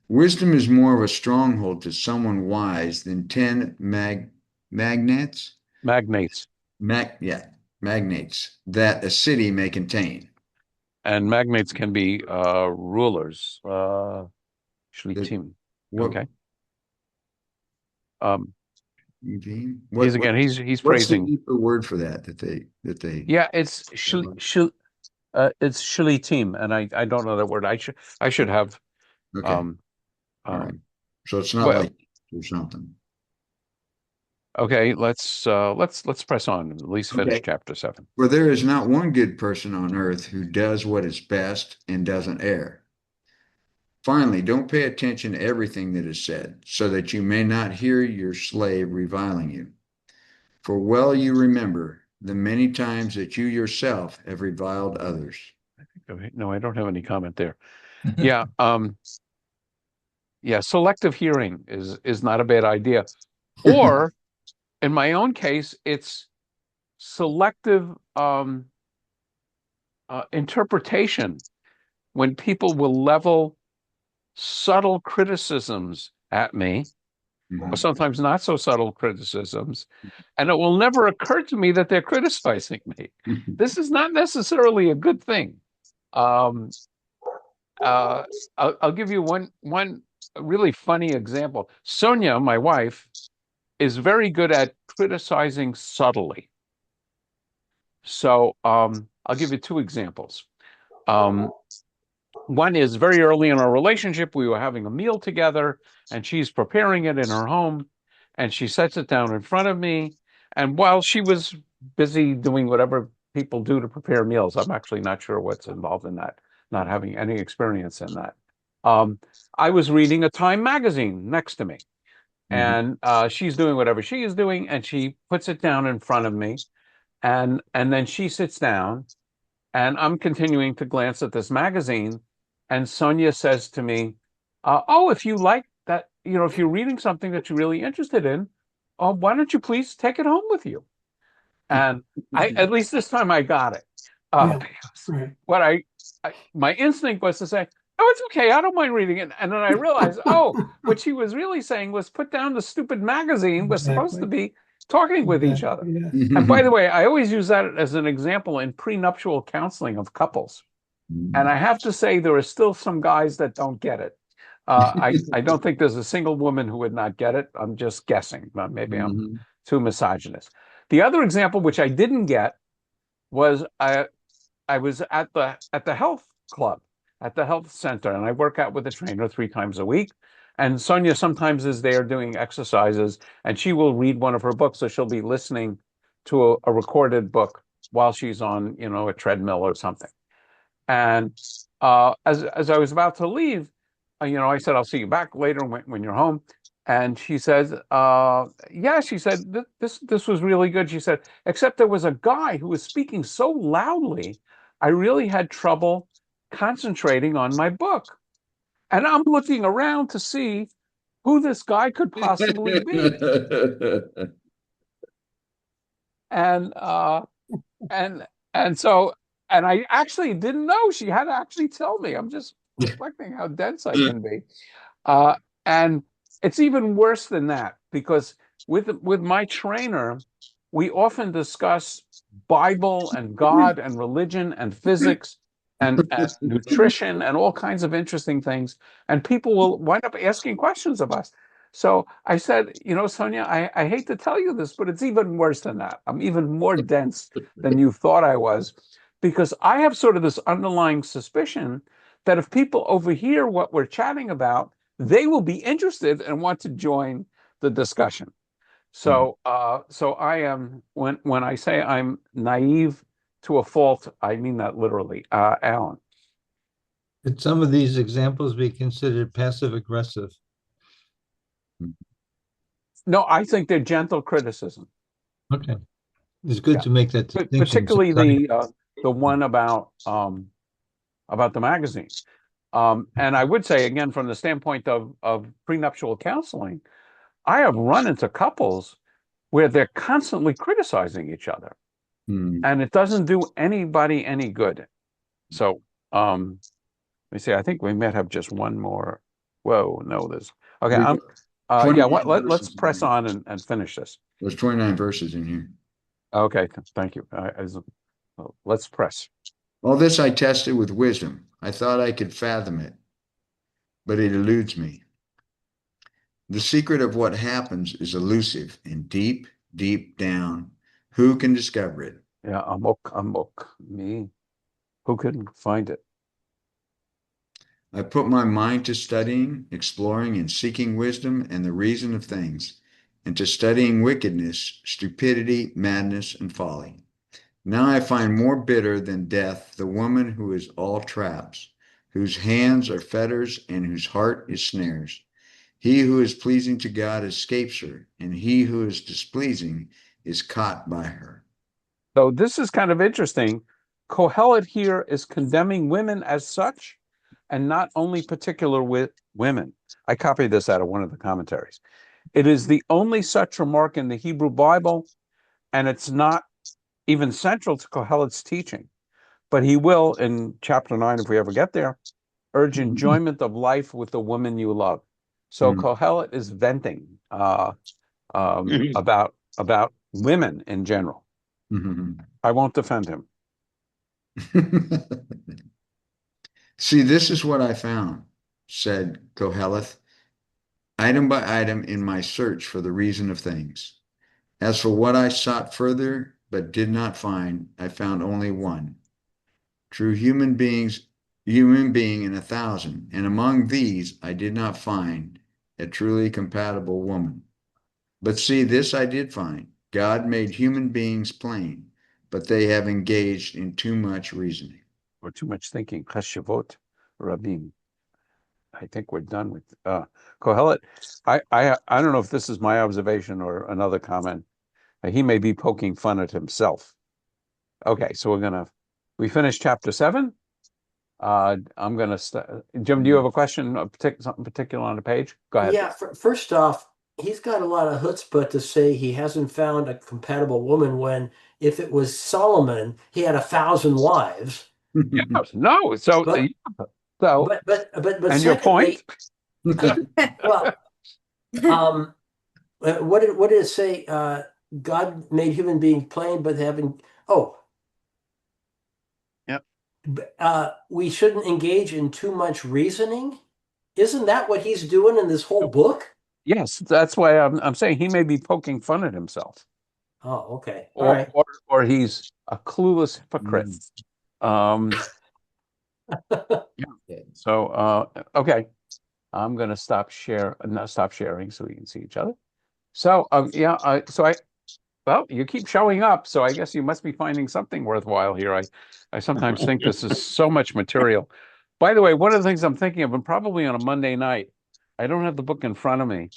Wisdom is more of a stronghold to someone wise than 10 magnates. Magnates. Magnates that a city may contain. And magnates can be rulers, shlitim. What, Okay. Eugene? He's again. He's What's the praising. Hebrew word for that? That they. Yeah, it's shlitim, and I don't know that word. I should have. Okay. All right. So it's not Well, like or something. okay. Let's press on. At least finish chapter 7. For there is not one good person on earth who does what is best and doesn't err. Finally, don't pay attention to everything that is said, so that you may not hear your slave reviling you. For well you remember the many times that you yourself have reviled others. No, I don't have any comment there. Yeah. Yeah. Selective hearing is not a bad idea. Or in my own case, it's selective interpretation when people will level subtle criticisms at me, or sometimes not so subtle criticisms, and it will never occur to me that they're criticizing me. This is not necessarily a good thing. I'll give you one really funny example. Sonia, my wife, is very good at criticizing subtly. So I'll give you 2 examples. One is very early in our relationship, we were having a meal together, and she's preparing it in her home, and she sets it down in front of me. And while she was busy doing whatever people do to prepare meals, I'm actually not sure what's involved in that, not having any experience in that. I was reading a Time magazine next to me, and she's doing whatever she is doing, and she puts it down in front of me, and then she sits down, and I'm continuing to glance at this magazine, and Sonia says to me, "Oh, if you like that, if you're reading something that you're really interested in, why don't you please take it home with you?" And at least this time I got it. Because my instinct was to say, "Oh, it's okay. I don't mind reading it." And then I realized, what she was really saying was, put down the stupid magazine. We're supposed to be talking with each other. And by the way, I always use that as an example in prenuptial counseling of couples. And I have to say, there are still some guys that don't get it. I don't think there's a single woman who would not get it. I'm just guessing. Maybe I'm too misogynist. The other example, which I didn't get, was I was at the health club, at the health center, and I work out with a trainer 3 times a week. And Sonia sometimes is there doing exercises, and she will read one of her books, so she'll be listening to a recorded book while she's on, a treadmill or something. And as I was about to leave, I said, "I'll see you back later when you're home." And she says, "Yeah," she said, this was really good. She said, "Except there was a guy who was speaking so loudly, I really had trouble concentrating on my book." And I'm looking around to see who this guy could possibly be. And so I actually didn't know. She had to actually tell me. I'm just reflecting how dense I can be. And it's even worse than that, because with my trainer, we often discuss Bible and God and religion and physics and nutrition and all kinds of interesting things. And people will wind up asking questions of us. So I said, "Sonia, I hate to tell you this, but it's even worse than that. I'm even more dense than you thought I was, because I have sort of this underlying suspicion that if people overhear what we're chatting about, they will be interested and want to join the discussion." So, so I am, when I say I'm naive to a fault, I mean that literally. Alan. Could some of these examples be considered passive aggressive? No, I think they're gentle criticism. Okay, it's good to make that distinction. Particularly the one about the magazine. And I would say, again, from the standpoint of prenuptial counseling, I have run into couples where they're constantly criticizing each other, and it doesn't do anybody any good. So let me see. I think we might have just one more. Whoa, no, there's okay. Let's press on and finish this. There's 29 verses in here. Okay, thank you. Let's press. All this I tested with wisdom. I thought I could fathom it, but it eludes me. The secret of what happens is elusive and deep, deep down. Who can discover it? Yeah, amok, me. Who can find it? I put my mind to studying, exploring, and seeking wisdom and the reason of things, and to studying wickedness, stupidity, madness, and folly. Now I find more bitter than death the woman who is all traps, whose hands are fetters and whose heart is snares. He who is pleasing to God escapes her, and he who is displeasing is caught by her. So this is kind of interesting. Kohelet here is condemning women as such, and not only particular with women. I copied this out of one of the commentaries. It is the only such remark in the Hebrew Bible, and it's not even central to Kohelet's teaching. But he will, in chapter 9, if we ever get there, urge enjoyment of life with the woman you love. So Kohelet is venting about women in general. I won't defend him. See, this is what I found, said Koheleth, item by item in my search for the reason of things. As for what I sought further but did not find, I found only one. True human being in 1,000, and among these I did not find a truly compatible woman. But see, this I did find. God made human beings plain, but they have engaged in too much reasoning. Or too much thinking. Chashavot Rabim. I think we're done with Kohelet. I don't know if this is my observation or another comment. He may be poking fun at himself. Okay, so we finished chapter 7. I'm gonna Jim, do you have a question, something particular on the page? Go ahead. Yeah, first off, he's got a lot of chutzpah to say he hasn't found a compatible woman when if it was Solomon, he had 1,000 wives. No, so But and secondly, your point? well, what did it say? God made human beings plain, but having we shouldn't engage in too much reasoning. Isn't that what he's doing in this whole book? Yes, that's why I'm saying he may be poking fun at himself. Oh, okay. All right. Or he's a clueless hypocrite. So okay. I'm gonna stop sharing so we can see each other. So well, you keep showing up, so I guess you must be finding something worthwhile here. I sometimes think this is so much material. By the way, one of the things I'm thinking of, and probably on a Monday night, I don't have the book in front of me.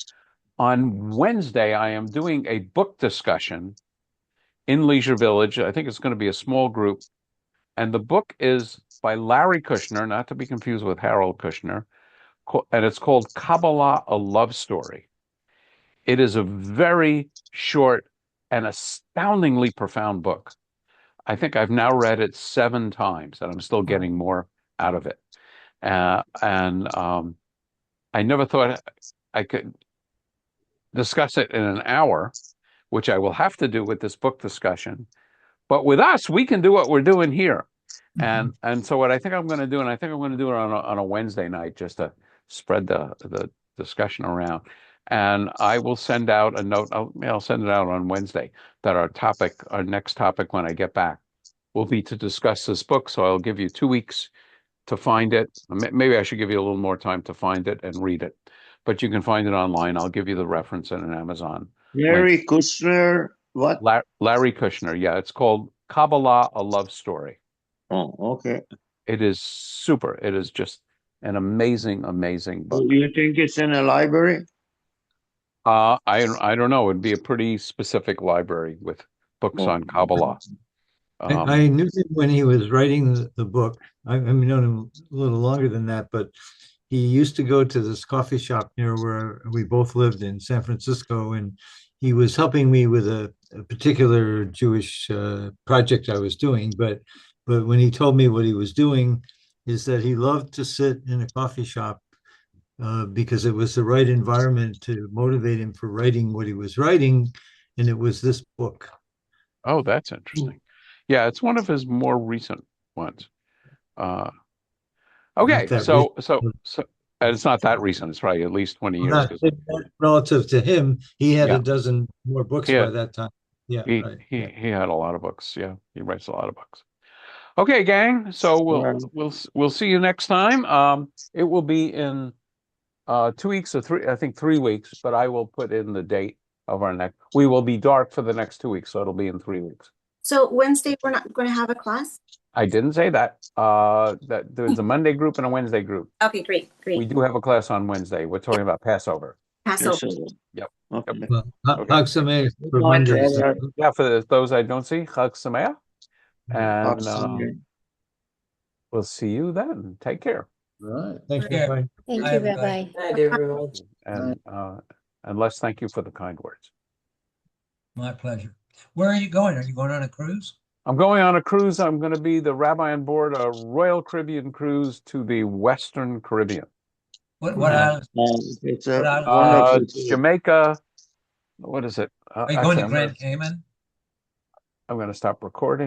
On Wednesday, I am doing a book discussion in Leisure Village. I think it's going to be a small group. And the book is by Larry Kushner, not to be confused with Harold Kushner, and it's called Kabbalah, a Love Story. It is a very short and astoundingly profound book. I think I've now read it 7 times, and I'm still getting more out of it. I never thought I could discuss it in an hour, which I will have to do with this book discussion. But with us, we can do what we're doing here. And so what I think I'm going to do, and I think I'm going to do it on a Wednesday night, just to spread the discussion around. And I will send out a note. I'll send it out on Wednesday that our next topic when I get back will be to discuss this book. So I'll give you 2 weeks to find it. Maybe I should give you a little more time to find it and read it, but you can find it online. I'll give you the reference in an Amazon. Larry Kushner, what? Larry Kushner. Yeah, it's called Kabbalah, a Love Story. Oh, okay. It is super. It is just an amazing, amazing book. Do you think it's in a library? I don't know. It'd be a pretty specific library with books on Kabbalah. I knew him when he was writing the book. I've known him a little longer than that, but he used to go to this coffee shop near where we both lived in San Francisco, and he was helping me with a particular Jewish project I was doing. But when he told me what he was doing, is that he loved to sit in a coffee shop because it was the right environment to motivate him for writing what he was writing, and it was this book. Oh, that's interesting. Yeah, it's one of his more recent ones. Okay, so And it's not that recent. It's probably at least 20 years. Not relative to him, he had Yeah. a dozen more books Yeah. by that time. Yeah, He right. he had a lot of books. Yeah, he writes a lot of books. Okay, gang. So we'll see you next time. It will be in 2 weeks or I think 3 weeks, but I will put in the date of our next. We will be dark for the next 2 weeks, so it'll be in 3 weeks. So Wednesday, we're not going to have a class? I didn't say that. That there's a Monday group and a Wednesday group. Okay, great. We do have a class on Wednesday. We're talking about Passover. Passover. Yep. Okay. Well, Okay. Chag Sameach for Good night, Mondays. brother. Yeah, for those I don't see, Chag Sameach. And Awesome. we'll see you then. Take care. Right. Thank you. Yeah. Bye. Thank Bye, you, everybody. Rabbi. Good night, everyone. And Les, thank you for the kind words. My pleasure. Where are you going? Are you going on a cruise? I'm going on a cruise. I'm going to be the rabbi on board a Royal Caribbean cruise to the Western Caribbean. What islands? It's a What island? wonderful It's Jamaica. What is it? Are you going to Grand Cayman? I'm going to stop recording.